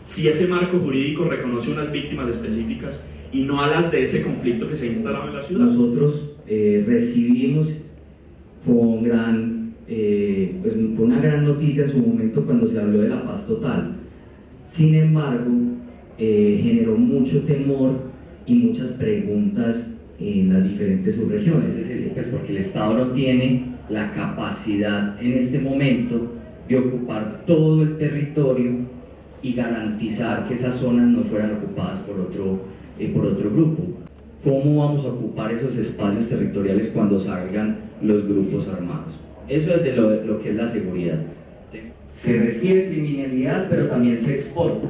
Si ese marco jurídico reconoce unas víctimas específicas y no a las de ese conflicto que se ha instalado en la ciudad. Nosotros recibimos con fue una gran noticia en su momento cuando se habló de la paz total. Sin embargo, generó mucho temor y muchas preguntas en las diferentes subregiones. Es porque el Estado no tiene la capacidad en este momento de ocupar todo el territorio y garantizar que esas zonas no fueran ocupadas por otro grupo. ¿Cómo vamos a ocupar esos espacios territoriales cuando salgan los grupos armados? Eso es de lo que es la seguridad. Se recibe criminalidad, pero también se exporta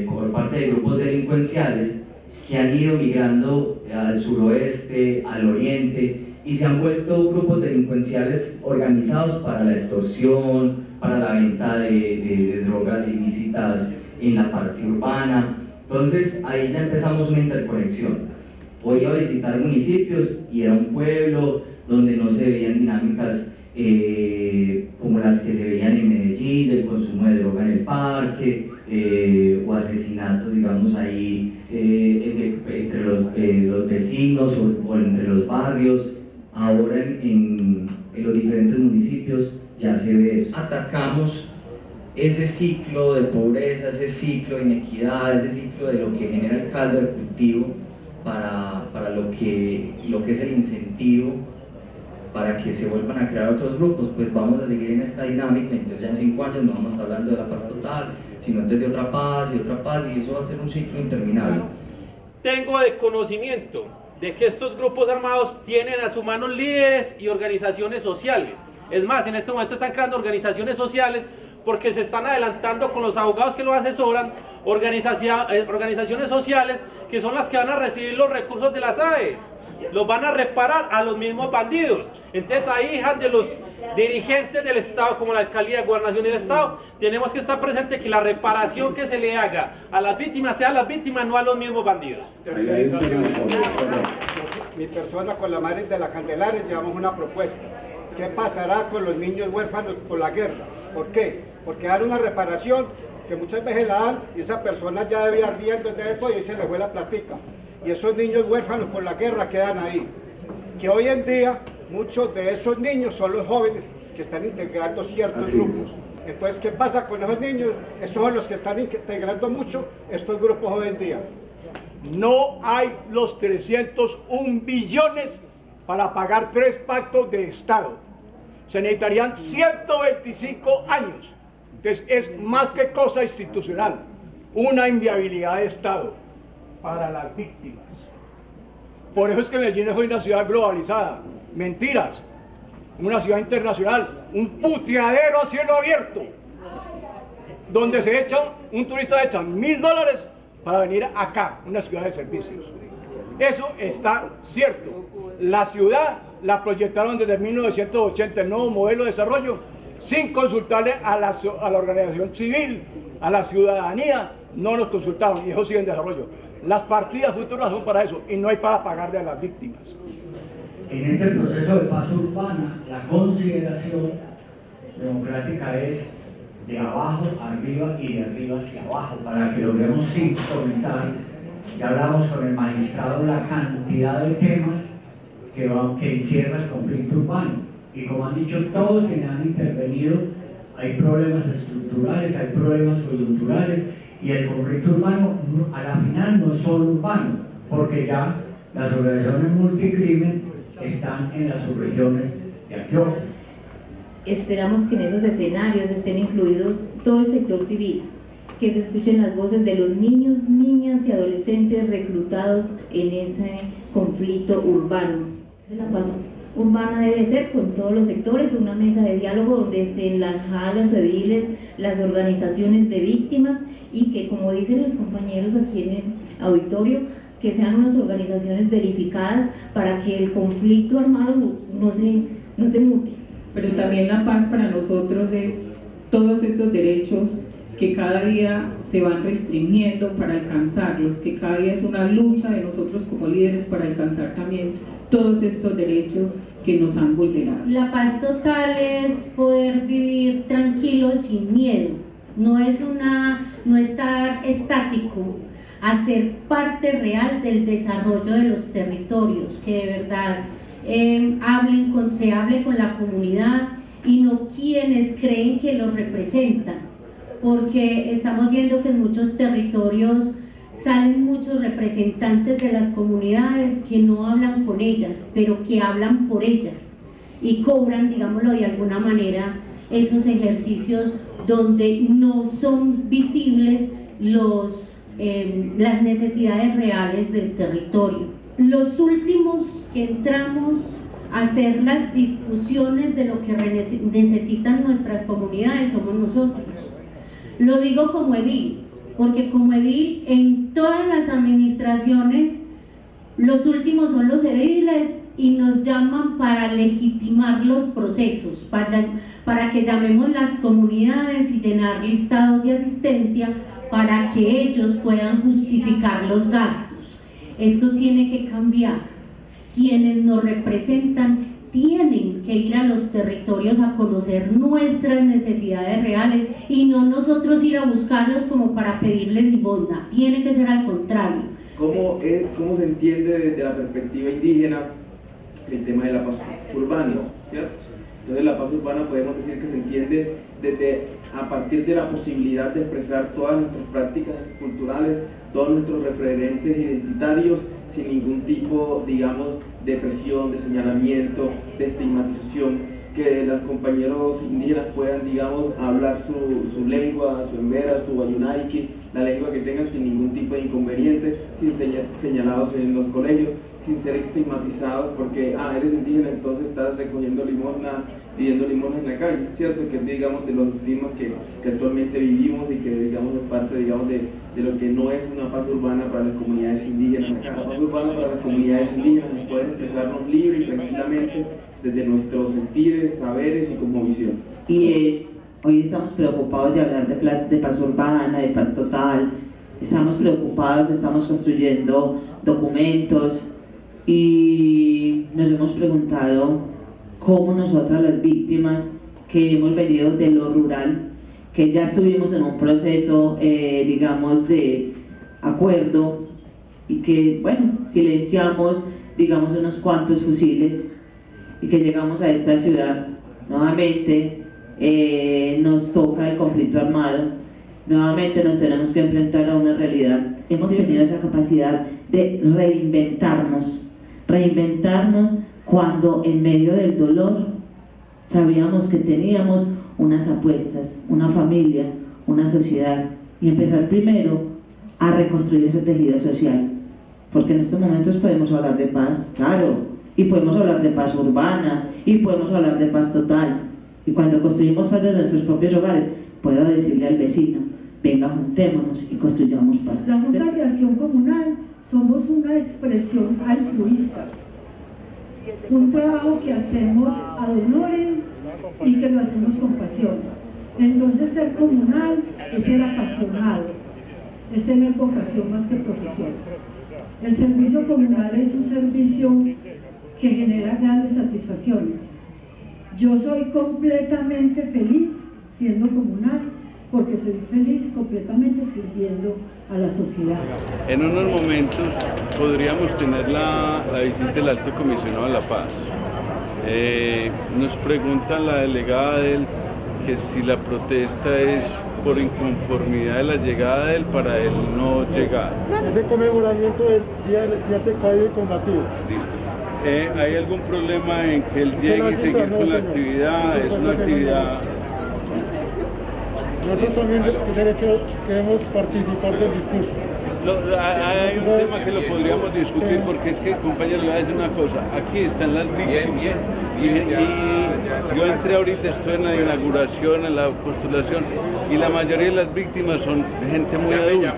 por parte de grupos delincuenciales que han ido migrando al suroeste, al oriente, y se han vuelto grupos delincuenciales organizados para la extorsión, para la venta de drogas ilícitas en la parte urbana. Entonces ahí ya empezamos una interconexión. Voy a visitar municipios y era un pueblo donde no se veían dinámicas como las que se veían en Medellín, del consumo de droga en el parque, o asesinatos, digamos, ahí entre los vecinos o entre los barrios. Ahora en los diferentes municipios ya se ve eso. Atacamos ese ciclo de pobreza, ese ciclo de inequidad, ese ciclo de lo que genera el caldo de cultivo para lo que es el incentivo para que se vuelvan a crear otros grupos. Pues vamos a seguir en esta dinámica. Entonces ya en 5 años no vamos a estar hablando de la paz total, sino antes de otra paz, y eso va a ser un ciclo interminable. Tengo de conocimiento de que estos grupos armados tienen a su mano líderes y organizaciones sociales. Es más, en este momento están creando organizaciones sociales porque se están adelantando con los abogados que los asesoran, organizaciones sociales que son las que van a recibir los recursos de las AES, los van a reparar a los mismos bandidos. Entonces ahí, hijas de los dirigentes del Estado, como la Alcaldía, Gobernación y el Estado, tenemos que estar presentes que la reparación que se le haga a las víctimas sea a las víctimas, no a los mismos bandidos. Mi persona con la madre de la Candelaria llevamos una propuesta. ¿Qué pasará con los niños huérfanos por la guerra? ¿Por qué? Porque dan una reparación que muchas veces la dan y esa persona ya debía riendo de esto y ahí se le fue la platica. Y esos niños huérfanos por la guerra quedan ahí. Que hoy en día muchos de esos niños son los jóvenes que están integrando ciertos grupos. Entonces, ¿qué pasa con esos niños? Esos son los que están integrando mucho estos grupos hoy en día. No hay los 301 billones para pagar 3 pactos de Estado. Se necesitarían 125 años. Entonces es más que cosa institucional, una inviabilidad de Estado para las víctimas. Por eso es que Medellín es hoy una ciudad globalizada. Mentiras. Una ciudad internacional, un puteadero a cielo abierto, donde un turista echa $1000 para venir acá, una ciudad de servicios. Eso está cierto. La ciudad la proyectaron desde 1980, el nuevo modelo de desarrollo, sin consultarle a la organización civil, a la ciudadanía, no los consultaron y eso sigue en desarrollo. Las partidas futuras son para eso y no hay para pagarle a las víctimas. En este proceso de paz urbana, la consideración democrática es de abajo arriba y de arriba hacia abajo, para que logremos sintonizar. Ya hablamos con el magistrado la cantidad de temas que encierra el conflicto urbano. Y como han dicho todos quienes han intervenido, hay problemas estructurales, hay problemas coyunturales, y el conflicto urbano a la final no es solo urbano, porque ya las organizaciones multicrimen están en las subregiones de Antioquia. Esperamos que en esos escenarios estén incluidos todo el sector civil, que se escuchen las voces de los niños, niñas y adolescentes reclutados en ese conflicto urbano. La paz urbana debe ser con todos los sectores, una mesa de diálogo donde estén la ANJA, los ediles, las organizaciones de víctimas, y que, como dicen los compañeros aquí en el auditorio, que sean unas organizaciones verificadas para que el conflicto armado no se mute. Pero también la paz para nosotros es todos estos derechos que cada día se van restringiendo para alcanzarlos, que cada día es una lucha de nosotros como líderes para alcanzar también todos estos derechos que nos han vulnerado. La paz total es poder vivir tranquilo, sin miedo, no estar estático, hacer parte real del desarrollo de los territorios, que de verdad se hable con la comunidad y no quienes creen que los representan, porque estamos viendo que en muchos territorios salen muchos representantes de las comunidades que no hablan con ellas, pero que hablan por ellas y cobran, digámoslo de alguna manera, esos ejercicios donde no son visibles las necesidades reales del territorio. Los últimos que entramos a hacer las discusiones de lo que necesitan nuestras comunidades somos nosotros. Lo digo como edil, porque como edil en todas las administraciones los últimos son los ediles y nos llaman para legitimar los procesos, para que llamemos las comunidades y llenar listados de asistencia para que ellos puedan justificar los gastos. Esto tiene que cambiar. Quienes nos representan tienen que ir a los territorios a conocer nuestras necesidades reales y no nosotros ir a buscarlos como para pedirles limosna. Tiene que ser al contrario. ¿Cómo se entiende desde la perspectiva indígena el tema de la paz urbana? ¿Cierto? Entonces la paz urbana podemos decir que se entiende a partir de la posibilidad de expresar todas nuestras prácticas culturales, todos nuestros referentes identitarios sin ningún tipo, digamos, de presión, de señalamiento, de estigmatización, que los compañeros indígenas puedan, digamos, hablar su lengua, su embera, su wayunaiki, la lengua que tengan sin ningún tipo de inconveniente, sin señalados en los colegios, sin ser estigmatizados porque, eres indígena, entonces estás recogiendo limosna, pidiendo limosna en la calle, ¿cierto? Que es, digamos, de los estigmas que actualmente vivimos y que, digamos, es parte, digamos, de lo que no es una paz urbana para las comunidades indígenas acá. La paz urbana para las comunidades indígenas es poder expresarnos libre y tranquilamente desde nuestros sentires, saberes y cosmovisión. Hoy estamos preocupados de hablar de paz urbana, de paz total, estamos preocupados, estamos construyendo documentos y nos hemos preguntado cómo nosotras las víctimas que hemos venido de lo rural, que ya estuvimos en un proceso, digamos, de acuerdo y que, bueno, silenciamos, digamos, unos cuantos fusiles y que llegamos a esta ciudad nuevamente. Nos toca el conflicto armado, nuevamente nos tenemos que enfrentar a una realidad. Hemos tenido esa capacidad de reinventarnos cuando en medio del dolor sabíamos que teníamos unas apuestas, una familia, una sociedad, y empezar primero a reconstruir ese tejido social, porque en estos momentos podemos hablar de paz, claro, y podemos hablar de paz urbana, y podemos hablar de paz total. Y cuando construimos paz desde nuestros propios hogares, puedo decirle al vecino, venga, juntémonos y construyamos paz. La Junta de Acción Comunal somos una expresión altruista, un trabajo que hacemos ad honorem y que lo hacemos con pasión. Entonces ser comunal es ser apasionado, es tener vocación más que profesión. El servicio comunal es un servicio que genera grandes satisfacciones. Yo soy completamente feliz siendo comunal porque soy feliz completamente sirviendo a la sociedad. En unos momentos podríamos tener la visita del Alto Comisionado de la Paz. Nos pregunta la delegada de él que si la protesta es por inconformidad de la llegada de él para él no llegar. Ese conmemoramiento del Día del Estudiante Caído y Combativo. Listo. ¿Hay algún problema en que él llegue y seguir con la actividad? Es una actividad... Nosotros también queremos participar del discurso. Hay un tema que lo podríamos discutir porque es que, compañero, le voy a decir una cosa. Aquí están las víctimas. Y yo entré ahorita, estoy en la inauguración, en la postulación, y la mayoría de las víctimas son gente muy adulta.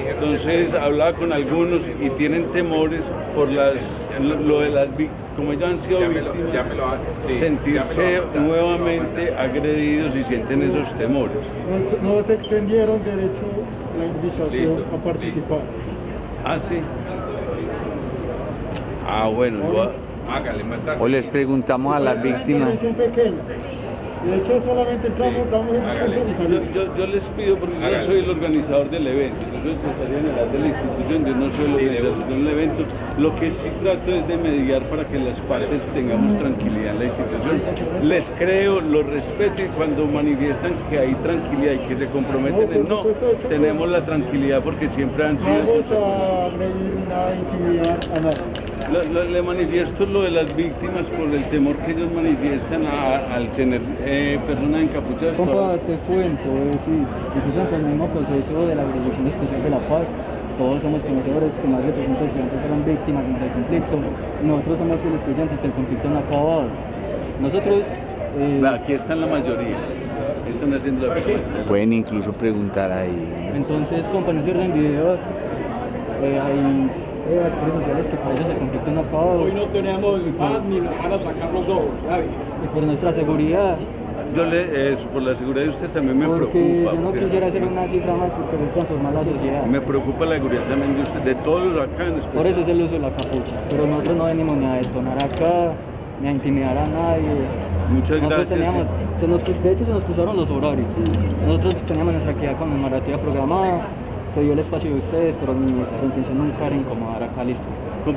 Entonces hablaba con algunos y tienen temores por lo de las víctimas. Como ellos han sido víctimas, sentirse nuevamente agredidos y sienten esos temores. Nos extendieron, de hecho, la invitación a participar. Ah, sí. Ah, bueno. O les preguntamos a las víctimas. De hecho, solamente entramos, damos el discurso y salimos. Yo les pido, porque yo soy el organizador del evento, yo soy el secretario general de la institución, yo no soy el organizador del evento. Lo que sí trato es de mediar para que las partes tengamos tranquilidad en la institución. Les creo, los respeto y cuando manifiestan que hay tranquilidad y que se comprometen en no, tenemos la tranquilidad porque siempre han sido... Vamos a medir una intimidad a nada. Le manifiesto lo de las víctimas por el temor que ellos manifiestan al tener personas encapuchadas. Compa, te cuento, sí, incluso en el mismo proceso de la Dirección Especial de la Paz, todos somos conocedores que más de 300 estudiantes fueron víctimas del conflicto. Nosotros somos fieles creyentes que el conflicto no ha acabado. Nosotros... Aquí están la mayoría, están haciendo la pregunta. Pueden incluso preguntar ahí. Entonces, compa, no cierren videos, hay... actores sociales que por eso el conflicto no ha acabado. Hoy no tenemos paz ni nos van a sacar los ojos, nadie. Y por nuestra seguridad. Por la seguridad de ustedes también me porque preocupa. Yo no quisiera hacer una cifra más porque voy a transformar la sociedad. Me preocupa la seguridad también de ustedes, de todos los acá. Por eso es el uso de la capucha. Pero nosotros no venimos ni a detonar acá, ni a intimidar a nadie. Muchas gracias. Teníamos, de hecho se nos cruzaron los horarios. Nosotros teníamos nuestra actividad conmemorativa programada. Se dio el espacio de ustedes, pero nuestra intención nunca era incomodar acá, listo.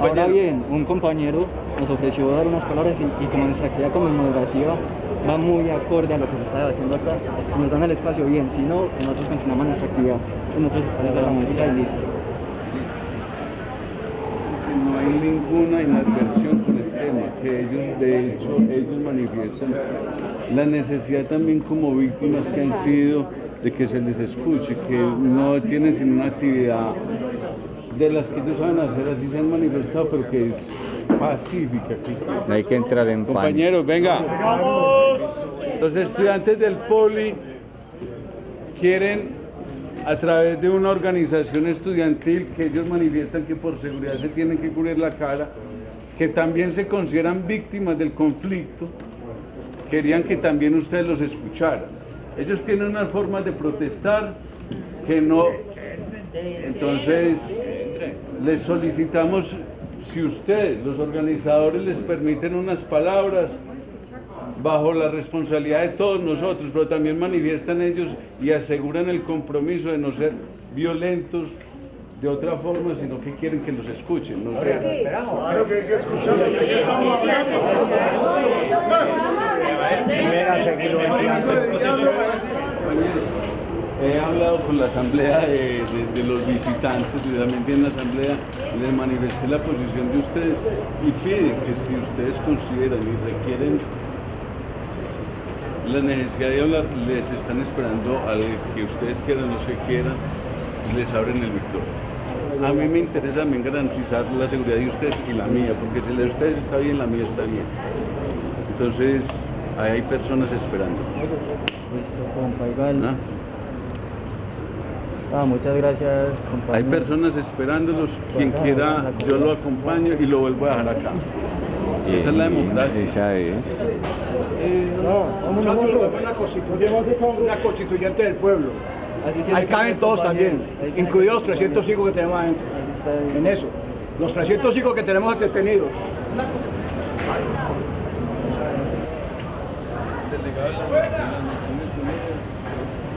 Ahora bien, un compañero nos ofreció dar unas palabras y como nuestra actividad conmemorativa va muy acorde a lo que se está debatiendo acá, si nos dan el espacio bien, si no, nosotros continuamos nuestra actividad en otros espacios de la música y listo. No hay ninguna inadversión con el tema, que ellos, de hecho, ellos manifiestan la necesidad también como víctimas que han sido de que se les escuche, que no tienen sino una actividad de las que ellos saben hacer, así se han manifestado, pero que es pacífica. No hay que entrar en pánico. Compañeros, venga. Los estudiantes del Poli quieren, a través de una organización estudiantil, que ellos manifiestan que por seguridad se tienen que cubrir la cara, que también se consideran víctimas del conflicto, querían que también ustedes los escucharan. Ellos tienen unas formas de protestar que no... Entonces, les solicitamos, si ustedes, los organizadores, les permiten unas palabras bajo la responsabilidad de todos nosotros, pero también manifiestan ellos y aseguran el compromiso de no ser violentos de otra forma, sino que quieren que los escuchen. No sé. Claro que hay que escucharlos, que estamos hablando. He hablado con la asamblea de los visitantes y también en la asamblea les manifesté la posición de ustedes y piden que si ustedes consideran y requieren la necesidad de hablar, les están esperando al que ustedes quieran o se quieran, les abren el micrófono. A mí me interesa también garantizar la seguridad de ustedes y la mía, porque si la de ustedes está bien, la mía está bien. Entonces, ahí hay personas esperando. Muchas gracias, compañero. Hay personas esperándolos, quien quiera, yo lo acompaño y lo vuelvo a dejar acá. Esa es la democracia. Esa es. Una constituyente del pueblo. Ahí caben todos también, incluidos los 305 que tenemos adentro. En eso, los 305 que tenemos detenidos.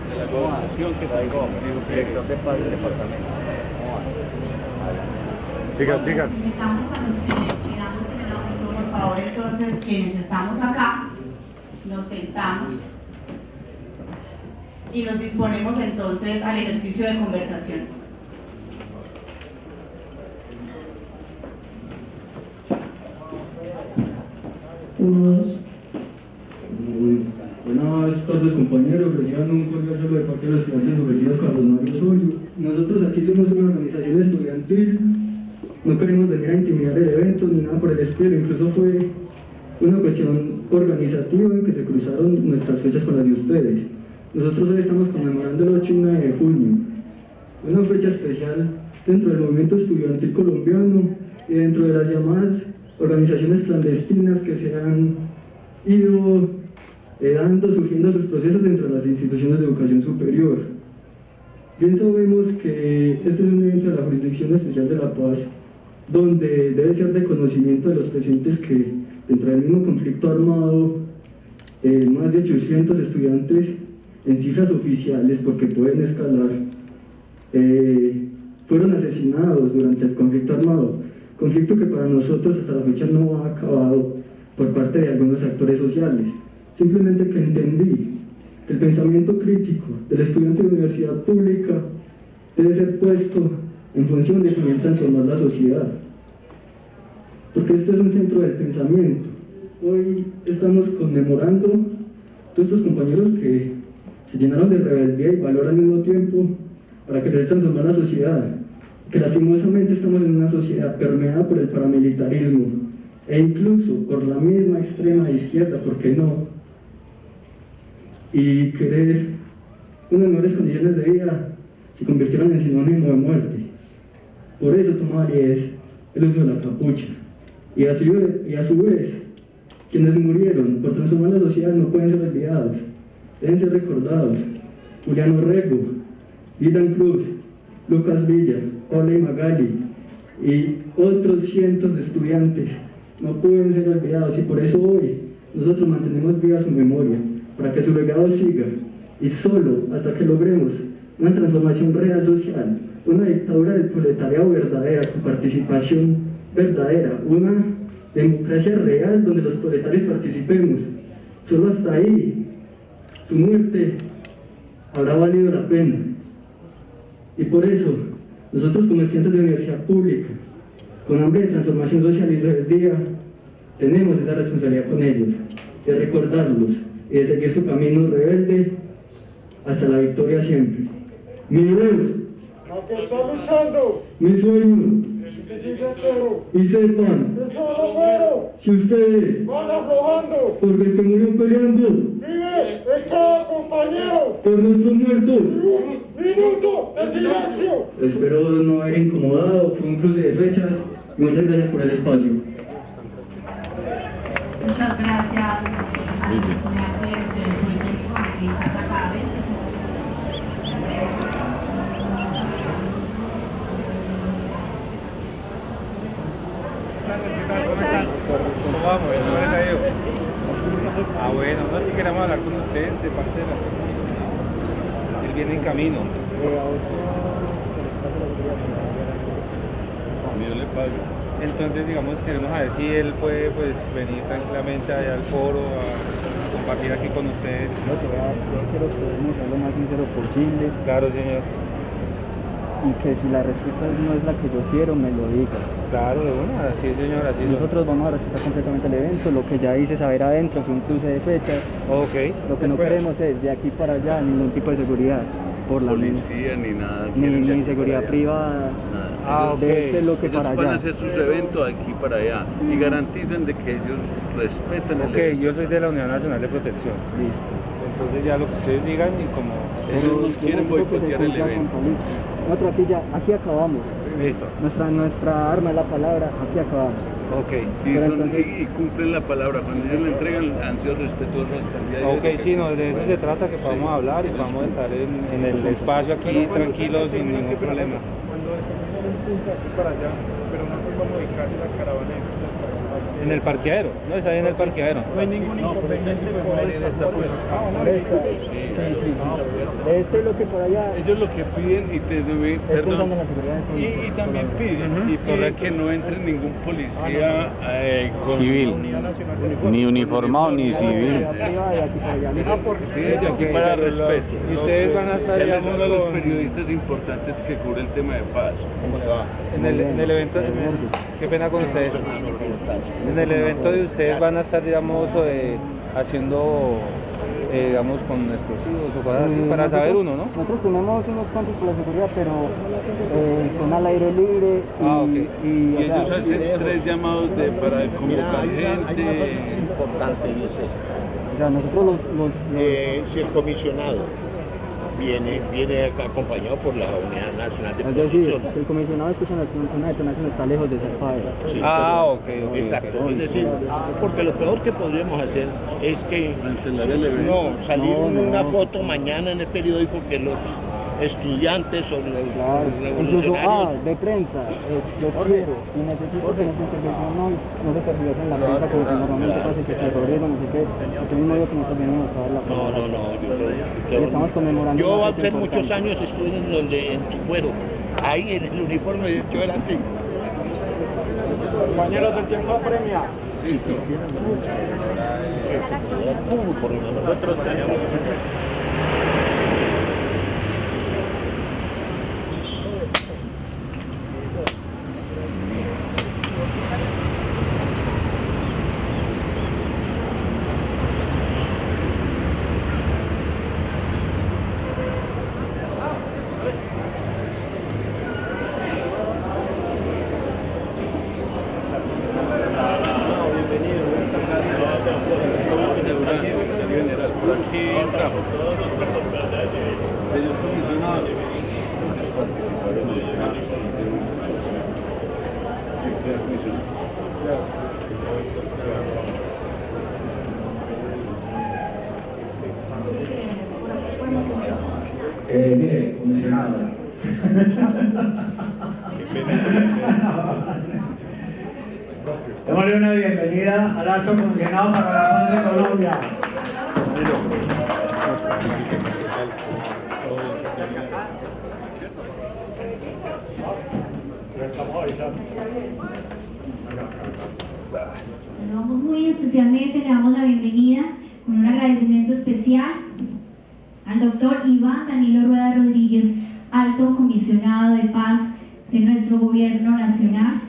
De la gobernación que traigo, director de paz del departamento. Sigan. Invitamos a los que quedamos en el auditorio, por favor, entonces, quienes estamos acá, nos sentamos y nos disponemos entonces al ejercicio de conversación. Buenas tardes, compañeros. Reciban un cordial saludo de parte de los estudiantes ofrecidos Carlos Mario Osorio. Nosotros aquí somos una organización estudiantil. No queremos venir a intimidar el evento ni nada por el estilo. Incluso fue una cuestión organizativa en que se cruzaron nuestras fechas con las de ustedes. Nosotros hoy estamos conmemorando el 8 y 9 de junio, una fecha especial dentro del movimiento estudiantil colombiano y dentro de las llamadas organizaciones clandestinas que se han ido surgiendo sus procesos dentro de las instituciones de educación superior. Bien sabemos que este es un evento de la Jurisdicción Especial de la Paz, donde debe ser de conocimiento de los presentes que dentro del mismo conflicto armado más de 800 estudiantes en cifras oficiales, porque pueden escalar, fueron asesinados durante el conflicto armado, conflicto que para nosotros hasta la fecha no ha acabado por parte de algunos actores sociales. Simplemente que entendí que el pensamiento crítico del estudiante de universidad pública debe ser puesto en función de también transformar la sociedad, porque esto es un centro del pensamiento. Hoy estamos conmemorando todos estos compañeros que se llenaron de rebeldía y valor al mismo tiempo para querer transformar la sociedad, que lastimosamente estamos en una sociedad permeada por el paramilitarismo e incluso por la misma extrema izquierda, ¿por qué no? Y querer unas mejores condiciones de vida se convirtieron en sinónimo de muerte. Por eso toma validez el uso de la capucha. Y a su vez, quienes murieron por transformar la sociedad no pueden ser olvidados, deben ser recordados. Juliano Rego, Dylan Cruz, Lucas Villa, Paula y Magali y otros cientos de estudiantes no pueden ser olvidados, y por eso hoy nosotros mantenemos viva su memoria, para que su legado siga, y solo hasta que logremos una transformación real social, una dictadura del proletariado verdadera, con participación verdadera, una democracia real donde los proletarios participemos, solo hasta ahí su muerte habrá valido la pena. Y por eso nosotros, como estudiantes de universidad pública, con hambre de transformación social y rebeldía, tenemos esa responsabilidad con ellos, de recordarlos y de seguir su camino rebelde hasta la victoria siempre. Mi voz, la que está luchando, mi sueño, que sigue entero, y sepan, que solo muero, si ustedes van aflojando, porque el que murió peleando, vive en cada compañero, por nuestros muertos, un minuto de silencio. Espero no haber incomodado, fue un cruce de fechas y muchas gracias por el espacio. Muchas gracias a los estudiantes del Politécnico de Sasacabe. ¿Cómo vamos? ¿Cómo les ha ido? Ah, bueno, no es que queramos hablar con ustedes de parte de la comunidad. Él viene en camino. Yo le pago. Entonces, digamos, queremos saber si él puede pues, venir tranquilamente allá al foro a compartir aquí con ustedes. Yo quiero que podamos ser lo más sincero posible. Claro, señor. Y que si la respuesta no es la que yo quiero, me lo diga. Claro, de una, así es, señor, así es. Nosotros vamos a respetar completamente el evento, lo que ya hice saber adentro fue un cruce de fechas. Ok. Lo que no queremos es de aquí para allá ningún tipo de seguridad. Por la policía ni nada. Ni seguridad privada. Nada. Ah, okay. De este bloque ellos para van allá. a hacer sus eventos de aquí para allá y garanticen de que ellos respeten el evento. Yo soy de la Unidad Nacional de Protección. Listo. Entonces ya lo que ustedes digan y como... Ellos no quieren boicotear el evento. Nosotros aquí acabamos. Listo. Nuestra arma es la palabra, aquí acabamos. Ok. Y cumplen la palabra. Cuando ellos la entregan, han sido respetuosos hasta el día de hoy. Ok, sí, no, de eso se trata, que podamos hablar y podamos estar en el espacio aquí tranquilos sin ningún problema. Para allá, pero no nos vamos a ubicar en la caravana. En el parqueadero, no, es ahí en el parqueadero. No hay ningún inconveniente con esta Este es lo que por allá. Ellos lo que piden y también piden que no entre ningún policía civil, ni uniformado ni civil. Sí, aquí para respeto. Y ustedes van a estar. Él es uno de los periodistas importantes que cubre el tema de paz. En el evento, qué pena con ustedes. En el evento de ustedes van a estar, digamos, haciendo, digamos, con explosivos o cosas así, para saber uno, ¿no? Nosotros tenemos unos cuantos por la seguridad, pero son al aire libre. Y ellos hacen 3 llamados para convocar gente. Es importante, y es esto. O sea, nosotros si el comisionado viene acompañado por la Unidad Nacional de Protección. Es decir, si el comisionado escucha una detonación está lejos de ser padre. Sí, ok. Exacto, es decir, porque lo peor que podríamos hacer es que cancelar el evento. salir una foto mañana en el periódico que estudiantes o los Incluso, revolucionarios. de prensa, yo quiero y necesito que nuestra intervención no se tergiverse en la prensa como si normalmente pasa que terrorismo, no sé qué, porque mismo yo que nosotros venimos a dar la prensa. Y estamos conmemorando. Yo hace muchos años estuve en Tucuero, ahí en el uniforme yo era antiguo. Compañeros, el tiempo apremia. Si quisieran por nosotros tenemos. Mire, comisionado. Démosle una bienvenida al alto comisionado para la paz de Colombia. Vamos muy especialmente, le damos la bienvenida con un agradecimiento especial al doctor Iván Danilo Rueda Rodríguez, alto comisionado de paz de nuestro gobierno nacional.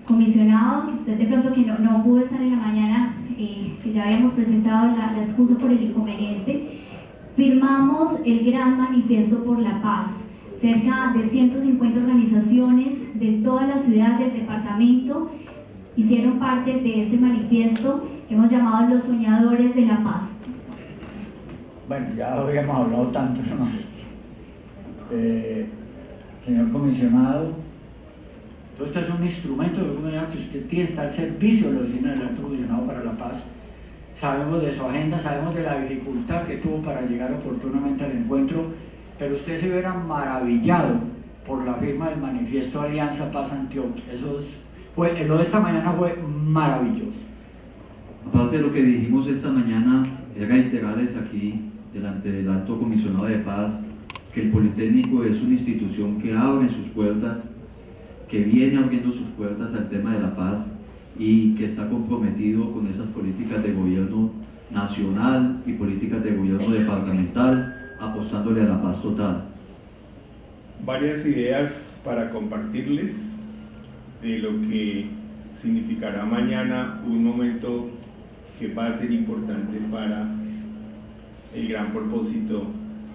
Comisionado, que usted de pronto que no pudo estar en la mañana, que ya habíamos presentado la excusa por el inconveniente, firmamos el Gran Manifiesto por la Paz. Cerca de 150 organizaciones de toda la ciudad del departamento hicieron parte de este manifiesto que hemos llamado Los Soñadores de la Paz. Bueno, ya habíamos hablado tanto, ¿no? Señor comisionado, esto es un instrumento de comunidad que usted tiene, está al servicio de la oficina del alto comisionado para la paz. Sabemos de su agenda, sabemos de la dificultad que tuvo para llegar oportunamente al encuentro, pero usted se verá maravillado por la firma del manifiesto Alianza Paz Antioquia. Lo de esta mañana fue maravilloso. Aparte de lo que dijimos esta mañana, es reiterarles aquí, delante del alto comisionado de paz, que el Politécnico es una institución que abre sus puertas, que viene abriendo sus puertas al tema de la paz y que está comprometido con esas políticas de gobierno nacional y políticas de gobierno departamental, apostándole a la paz total. Varias ideas para compartirles de lo que significará mañana un momento que va a ser importante para el gran propósito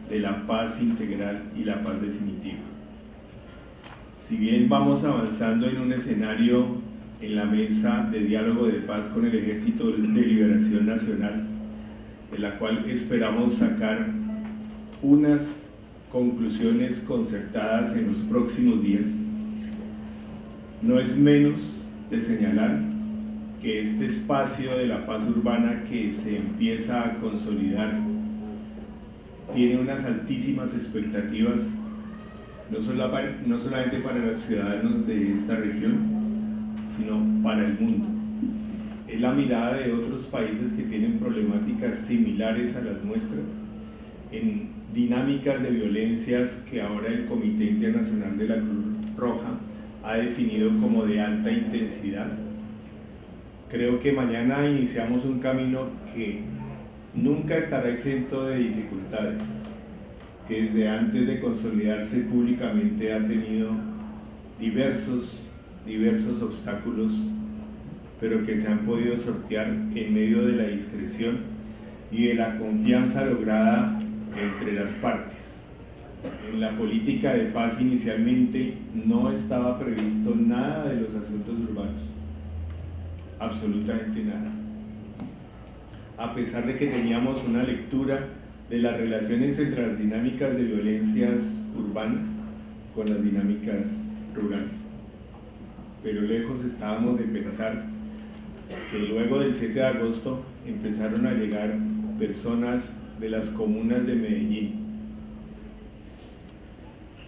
de la paz integral y la paz definitiva. Si bien vamos avanzando en un escenario en la mesa de diálogo de paz con el Ejército de Liberación Nacional, de la cual esperamos sacar unas conclusiones concertadas en los próximos días, no es menos de señalar que este espacio de la paz urbana que se empieza a consolidar tiene unas altísimas expectativas, no solamente para los ciudadanos de esta región, sino para el mundo. Es la mirada de otros países que tienen problemáticas similares a las nuestras, en dinámicas de violencias que ahora el Comité Internacional de la Cruz Roja ha definido como de alta intensidad. Creo que mañana iniciamos un camino que nunca estará exento de dificultades, que desde antes de consolidarse públicamente ha tenido diversos obstáculos, pero que se han podido sortear en medio de la discreción y de la confianza lograda entre las partes. En la política de paz inicialmente no estaba previsto nada de los asuntos urbanos, absolutamente nada. A pesar de que teníamos una lectura de las relaciones entre las dinámicas de violencias urbanas con las dinámicas rurales. Pero lejos estábamos de pensar que luego del 7 de agosto empezaron a llegar personas de las comunas de Medellín,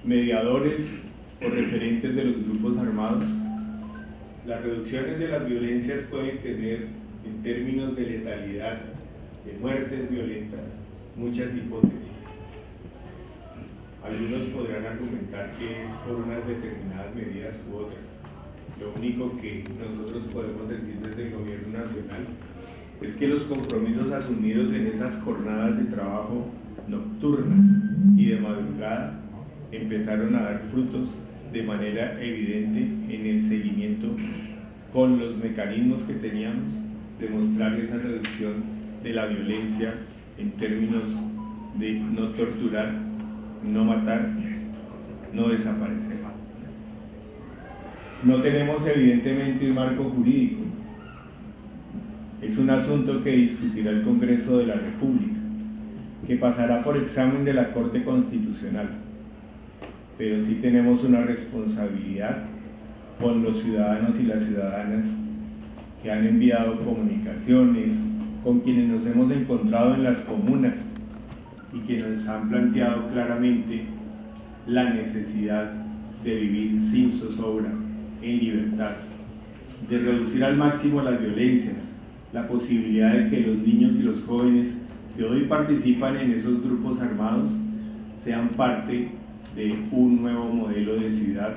mediadores o referentes de los grupos armados. Las reducciones de las violencias pueden tener, en términos de letalidad, de muertes violentas, muchas hipótesis. Algunos podrán argumentar que es por unas determinadas medidas u otras. Lo único que nosotros podemos decir desde el Gobierno Nacional es que los compromisos asumidos en esas jornadas de trabajo nocturnas y de madrugada empezaron a dar frutos de manera evidente en el seguimiento con los mecanismos que teníamos de mostrar esa reducción de la violencia en términos de no torturar, no matar, no desaparecer. No tenemos evidentemente un marco jurídico. Es un asunto que discutirá el Congreso de la República, que pasará por examen de la Corte Constitucional. Pero sí tenemos una responsabilidad con los ciudadanos y las ciudadanas que han enviado comunicaciones, con quienes nos hemos encontrado en las comunas y que nos han planteado claramente la necesidad de vivir sin zozobra, en libertad, de reducir al máximo las violencias, la posibilidad de que los niños y los jóvenes que hoy participan en esos grupos armados sean parte de un nuevo modelo de ciudad.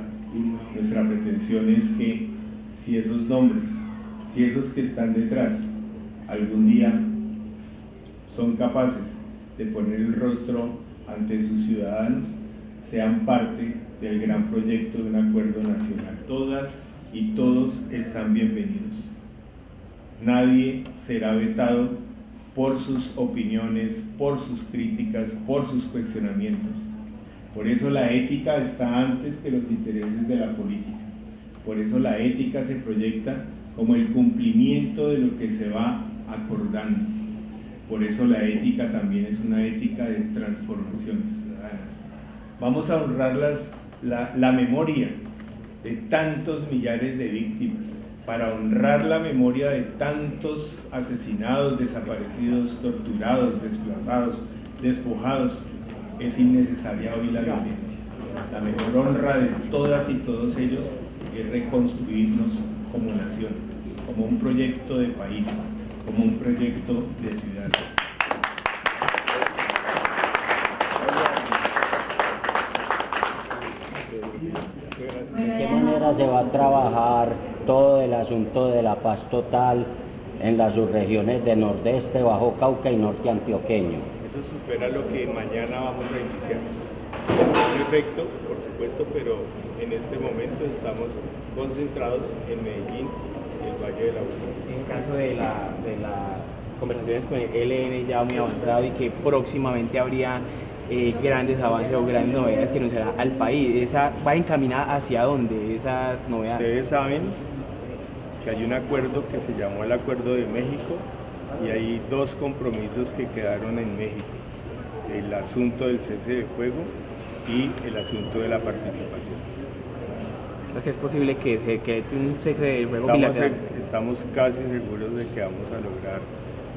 Nuestra pretensión es que si esos nombres, si esos que están detrás, algún día son capaces de poner el rostro ante sus ciudadanos, sean parte del gran proyecto de un acuerdo nacional. Todas y todos están bienvenidos. Nadie será vetado por sus opiniones, por sus críticas, por sus cuestionamientos. Por eso la ética está antes que los intereses de la política. Por eso la ética se proyecta como el cumplimiento de lo que se va acordando. Por eso la ética también es una ética de transformaciones ciudadanas. Vamos a honrar la memoria de tantos millares de víctimas, para honrar la memoria de tantos asesinados, desaparecidos, torturados, desplazados, despojados. Es innecesaria hoy la violencia. La mejor honra de todas y todos ellos es reconstruirnos como nación, como un proyecto de país, como un proyecto de ciudad. ¿De qué manera se va a trabajar todo el asunto de la paz total en las subregiones de Nordeste, Bajo Cauca y Norte Antioqueño? Eso supera lo que mañana vamos a iniciar. Un efecto, por supuesto, pero en este momento estamos concentrados en Medellín y el Valle de la Urbe. En caso de las conversaciones con el ELN ya muy avanzado y que próximamente habría grandes avances o grandes novedades que anunciará al país, ¿esa va encaminada hacia dónde esas novedades? Ustedes saben que hay un acuerdo que se llamó el Acuerdo de México y hay dos compromisos que quedaron en México: el asunto del cese de fuego y el asunto de la participación. ¿Es posible que se quede un cese de fuego bilateral? Estamos casi seguros de que vamos a lograr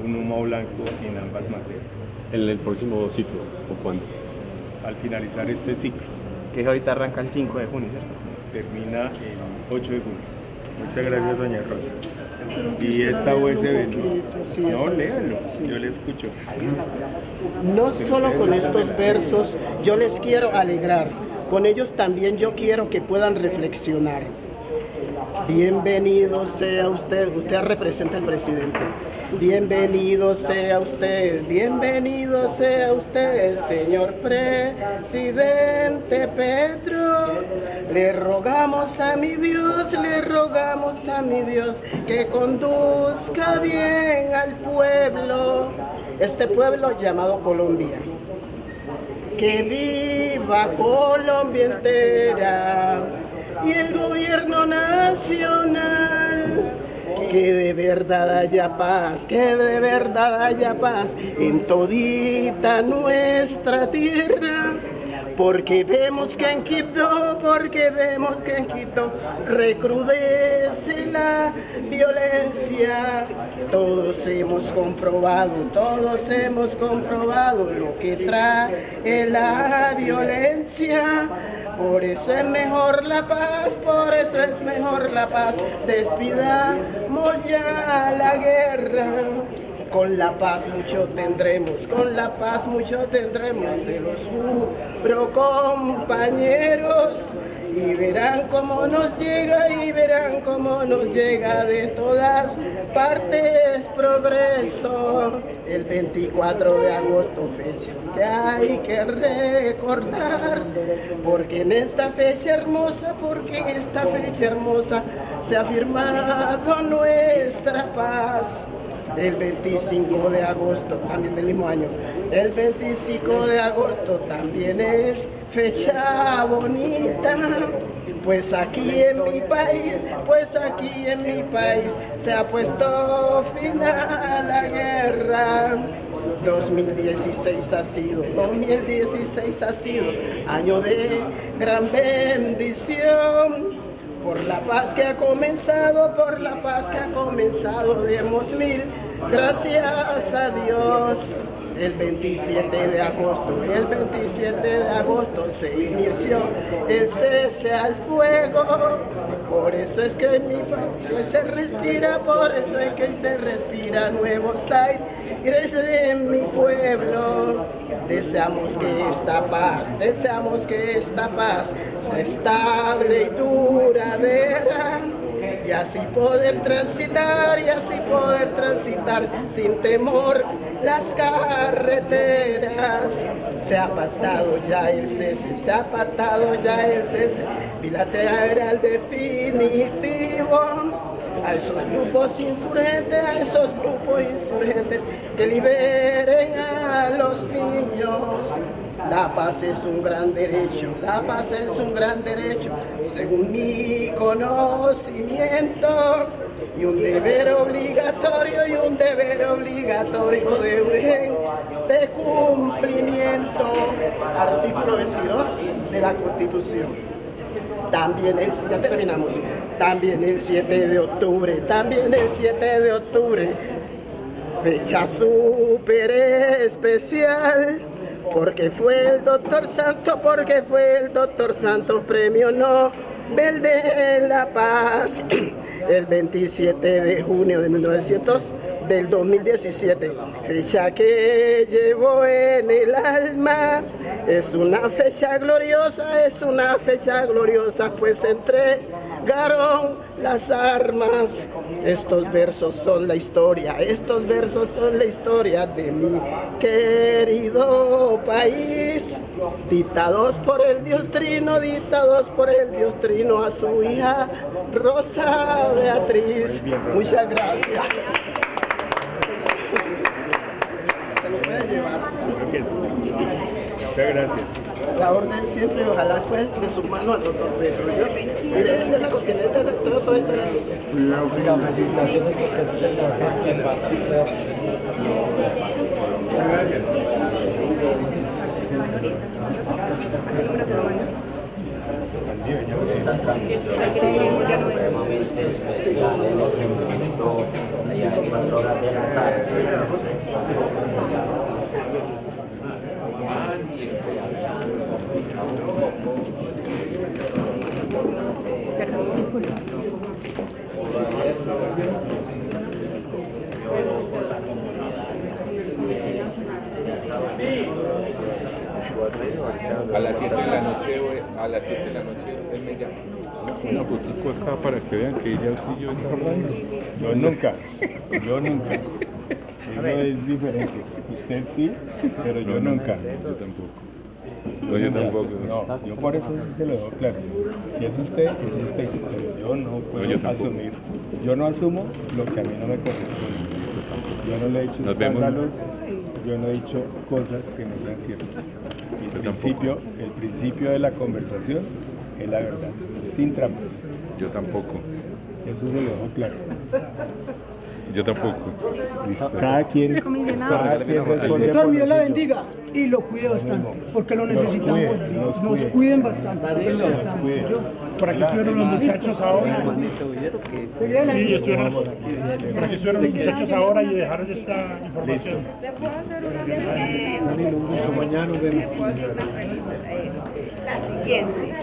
un humo blanco en ambas materias. ¿En el próximo ciclo o cuándo? Al finalizar este ciclo. Que ahorita arranca el 5 de junio, ¿cierto? Termina el 8 de junio. Muchas gracias, doña Rosa. Y esta USB, no, léalo, yo le escucho. No solo con estos versos yo les quiero alegrar, con ellos también yo quiero que puedan reflexionar. Bienvenido sea usted representa al presidente. Bienvenido sea usted, señor presidente Petro. Le rogamos a mi Dios que conduzca bien al pueblo, este pueblo llamado Colombia. Que viva Colombia entera y el gobierno nacional. Que de verdad haya paz, en todita nuestra tierra, porque vemos que en Quito recrudece la violencia. Todos hemos comprobado lo que trae la violencia. Por eso es mejor la paz, por eso es mejor la paz. Despidamos ya la guerra. Con la paz mucho tendremos, con la paz mucho tendremos, se los juro, compañeros. Y verán cómo nos llega, y verán cómo nos llega de todas partes progreso. El 24 de agosto, fecha que hay que recordar, porque en esta fecha hermosa, porque en esta fecha hermosa se ha firmado nuestra paz. El 25 de agosto, también del mismo año, el 25 de agosto también es fecha bonita, pues aquí en mi país, se ha puesto fin a la guerra. 2016 ha sido año de gran bendición. Por la paz que ha comenzado, demos mil gracias a Dios. El 27 de agosto se inició el cese al fuego. Por eso es que en mi país se respira, por eso es que se respira nuevos aires en mi pueblo. Deseamos que esta paz sea estable y duradera. Y así poder transitar sin temor las carreteras. Se ha pactado ya el cese, bilateral definitivo. A esos grupos insurgentes que liberen a los niños. La paz es un gran derecho, según mi conocimiento, y un deber obligatorio de urgente cumplimiento. Artículo 22 de la Constitución. También el 7 de octubre, fecha súper especial. Porque fue el doctor Santos Premio Nobel de la Paz, el 27 de junio de 2017, fecha que llevo en el alma. Es una fecha gloriosa, pues entregaron las armas. Estos versos son la historia de mi querido país. Dictados por el Dios Trino, a su hija Rosa Beatriz. Muchas gracias. Se lo puede llevar. Muchas gracias. La orden siempre, ojalá fue de su mano al doctor Pedro. Mire, esta es la continente, todo esto es eso. La felicitación es porque supremamente especial en este momento y a estas horas de la tarde. A las 7 de la noche, él me llama. Una fotico acá para que vean que ella sí, yo nunca. Eso es diferente. Usted sí, pero yo nunca. Yo tampoco. No, yo tampoco. No, yo por eso sí se lo dejo claro. Si es usted, es usted. Pero yo no puedo asumir. Yo no asumo lo que a mí no me corresponde. Yo no le he hecho escándalos, yo no he dicho cosas que no sean ciertas. El principio de la conversación es la verdad, sin trampas. Yo tampoco. Eso se lo dejo claro. Yo tampoco. Listo. Cada quien responde. Doctor, Dios la bendiga y lo cuide bastante, porque lo necesitamos. Nos cuiden bastante. Por aquí estuvieron los muchachos ahora. Sí, estuvieron, por aquí estuvieron los muchachos ahora y dejaron esta información. ¿Le puedo hacer una pregunta? Mañana nos vemos. La siguiente.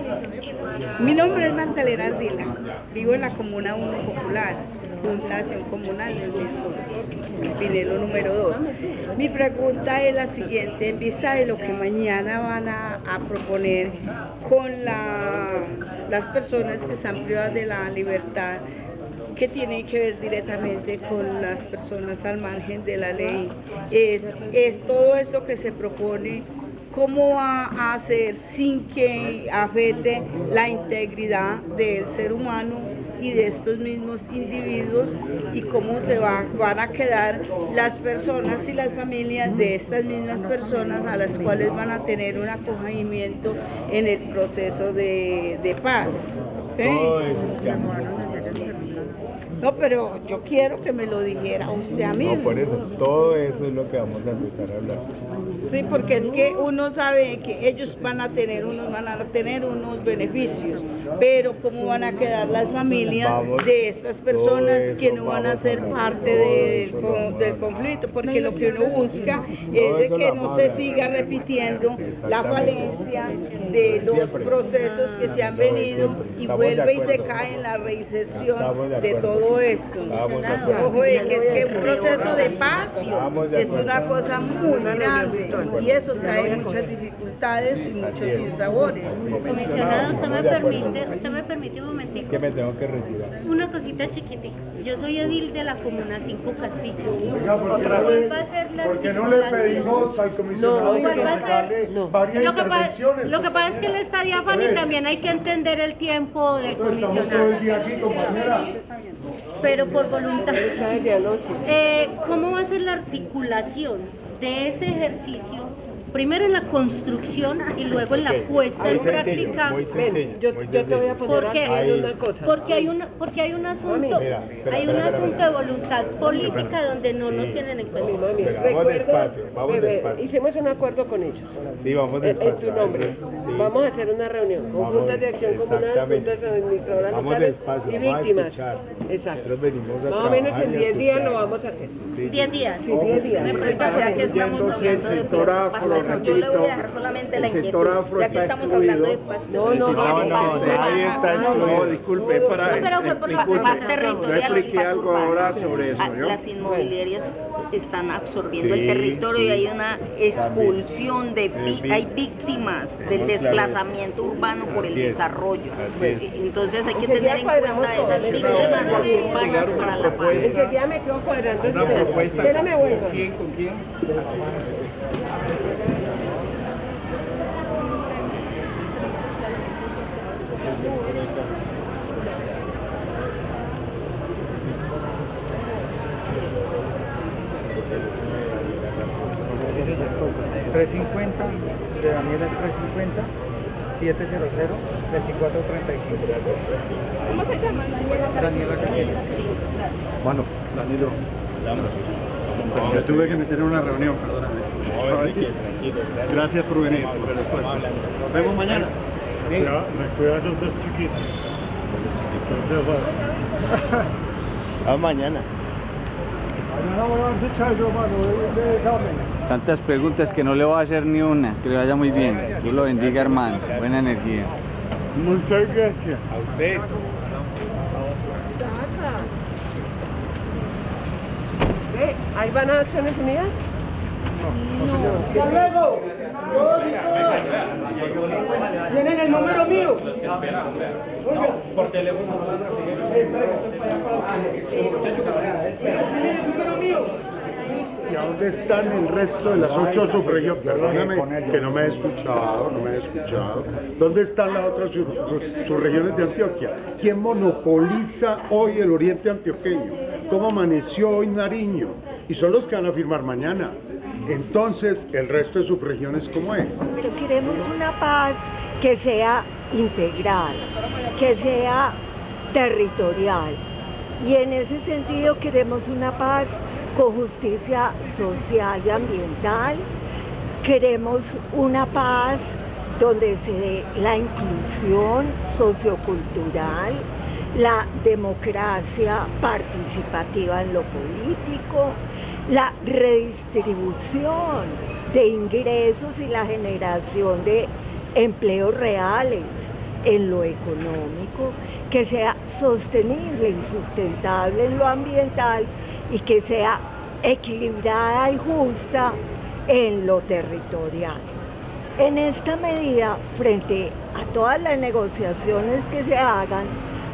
Mi nombre es Magdalena Ardila. Vivo en la Comuna 1 Popular, Fundación Comunal del Pinelo número 2. Mi pregunta es la siguiente, en vista de lo que mañana van a proponer con las personas que están privadas de la libertad, que tiene que ver directamente con las personas al margen de la ley, es todo esto que se propone. ¿Cómo va a hacer sin que afecte la integridad del ser humano y de estos mismos individuos? ¿Y cómo van a quedar las personas y las familias de estas mismas personas a las cuales van a tener un acogimiento en el proceso de paz? No, pero yo quiero que me lo dijera usted a mí. No, por eso, todo eso es lo que vamos a empezar a hablar. Sí, porque es que uno sabe que ellos van a tener unos beneficios, pero ¿cómo van a quedar las familias de estas personas que no van a ser parte del conflicto? Porque lo que uno busca es de que no se siga repitiendo la falencia de los procesos que se han venido y vuelve y se cae en la reinserción de todo esto. Ojo, que es que un proceso de paz es una cosa muy grande y eso trae muchas dificultades y muchos sinsabores. Comisionado, ¿usted me permite un momentito? Es que me tengo que retirar. Una cosita chiquitica. Yo soy edil de la Comuna 5 Castillo. Otra vez, porque no le pedimos al comisionado que nos regale varias intervenciones. Lo que pasa es que él está diáfano y también hay que entender el tiempo del comisionado. Estamos todo el día aquí, compañera. Pero por voluntad. ¿Cómo va a ser la articulación de ese ejercicio? Primero en la construcción y luego en la puesta en práctica. Muy sencillo. Yo te voy a poner una cosa. Porque hay un asunto de voluntad política donde no nos tienen en cuenta. Vamos despacio, vamos despacio. Hicimos un acuerdo con ellos. Sí, vamos despacio. En tu nombre. Sí. Vamos a hacer una reunión con juntas de acción comunal, juntas administradoras locales y víctimas. Exacto. Más o menos en 10 días lo vamos a hacer. 10 días. Sí, 10 días. Me parece que estamos hablando de paz. Yo le voy a dejar solamente la inquietud, ya que estamos hablando de paz. No, ahí está excluido. Disculpe, paz territorial. Yo expliqué algo ahora sobre eso, ¿no? Las inmobiliarias están absorbiendo el territorio y hay una expulsión hay víctimas del desplazamiento urbano por el desarrollo. Entonces hay que tener en cuenta esas víctimas urbanas para la paz. Enseguida me quedo cuadrando. Una propuesta. Espérame, vuelvo. ¿Con quién? 350, de Daniela es 350, 700, 2435. ¿Cómo se llama? Daniela Castillo. Bueno, Danilo. Yo tuve que meter en una reunión, perdóname. Gracias por venir, por el esfuerzo. Nos vemos mañana. Me cuidan esos dos chiquitos. A mañana. Mañana voy a ver si caigo, mano, de examen. Tantas preguntas que no le voy a hacer ni una. Que le vaya muy bien. Dios lo bendiga, hermano. Buena energía. Muchas gracias. A usted. ¿Ahí van a Acciones Unidas? No. ¡Hasta luego! ¿Tienen el número mío? Por teléfono. ¿Tienen el número mío? ¿Y a dónde están el resto de las 8 subregiones? Perdóname que no me he escuchado, ¿Dónde están las otras subregiones de Antioquia? ¿Quién monopoliza hoy el oriente antioqueño? ¿Cómo amaneció hoy Nariño? Y son los que van a firmar mañana. Entonces, el resto de subregiones, ¿cómo es? Pero queremos una paz que sea integral, que sea territorial. Y en ese sentido queremos una paz con justicia social y ambiental. Queremos una paz donde se dé la inclusión sociocultural, la democracia participativa en lo político, la redistribución de ingresos y la generación de empleos reales en lo económico, que sea sostenible y sustentable en lo ambiental y que sea equilibrada y justa en lo territorial. En esta medida, frente a todas las negociaciones que se hagan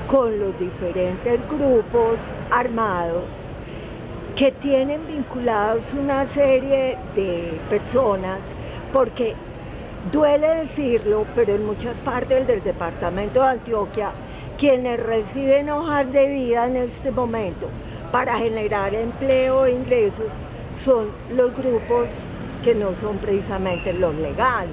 con los diferentes grupos armados que tienen vinculados una serie de personas, porque duele decirlo, pero en muchas partes del departamento de Antioquia, quienes reciben hojas de vida en este momento para generar empleo e ingresos son los grupos que no son precisamente los legales.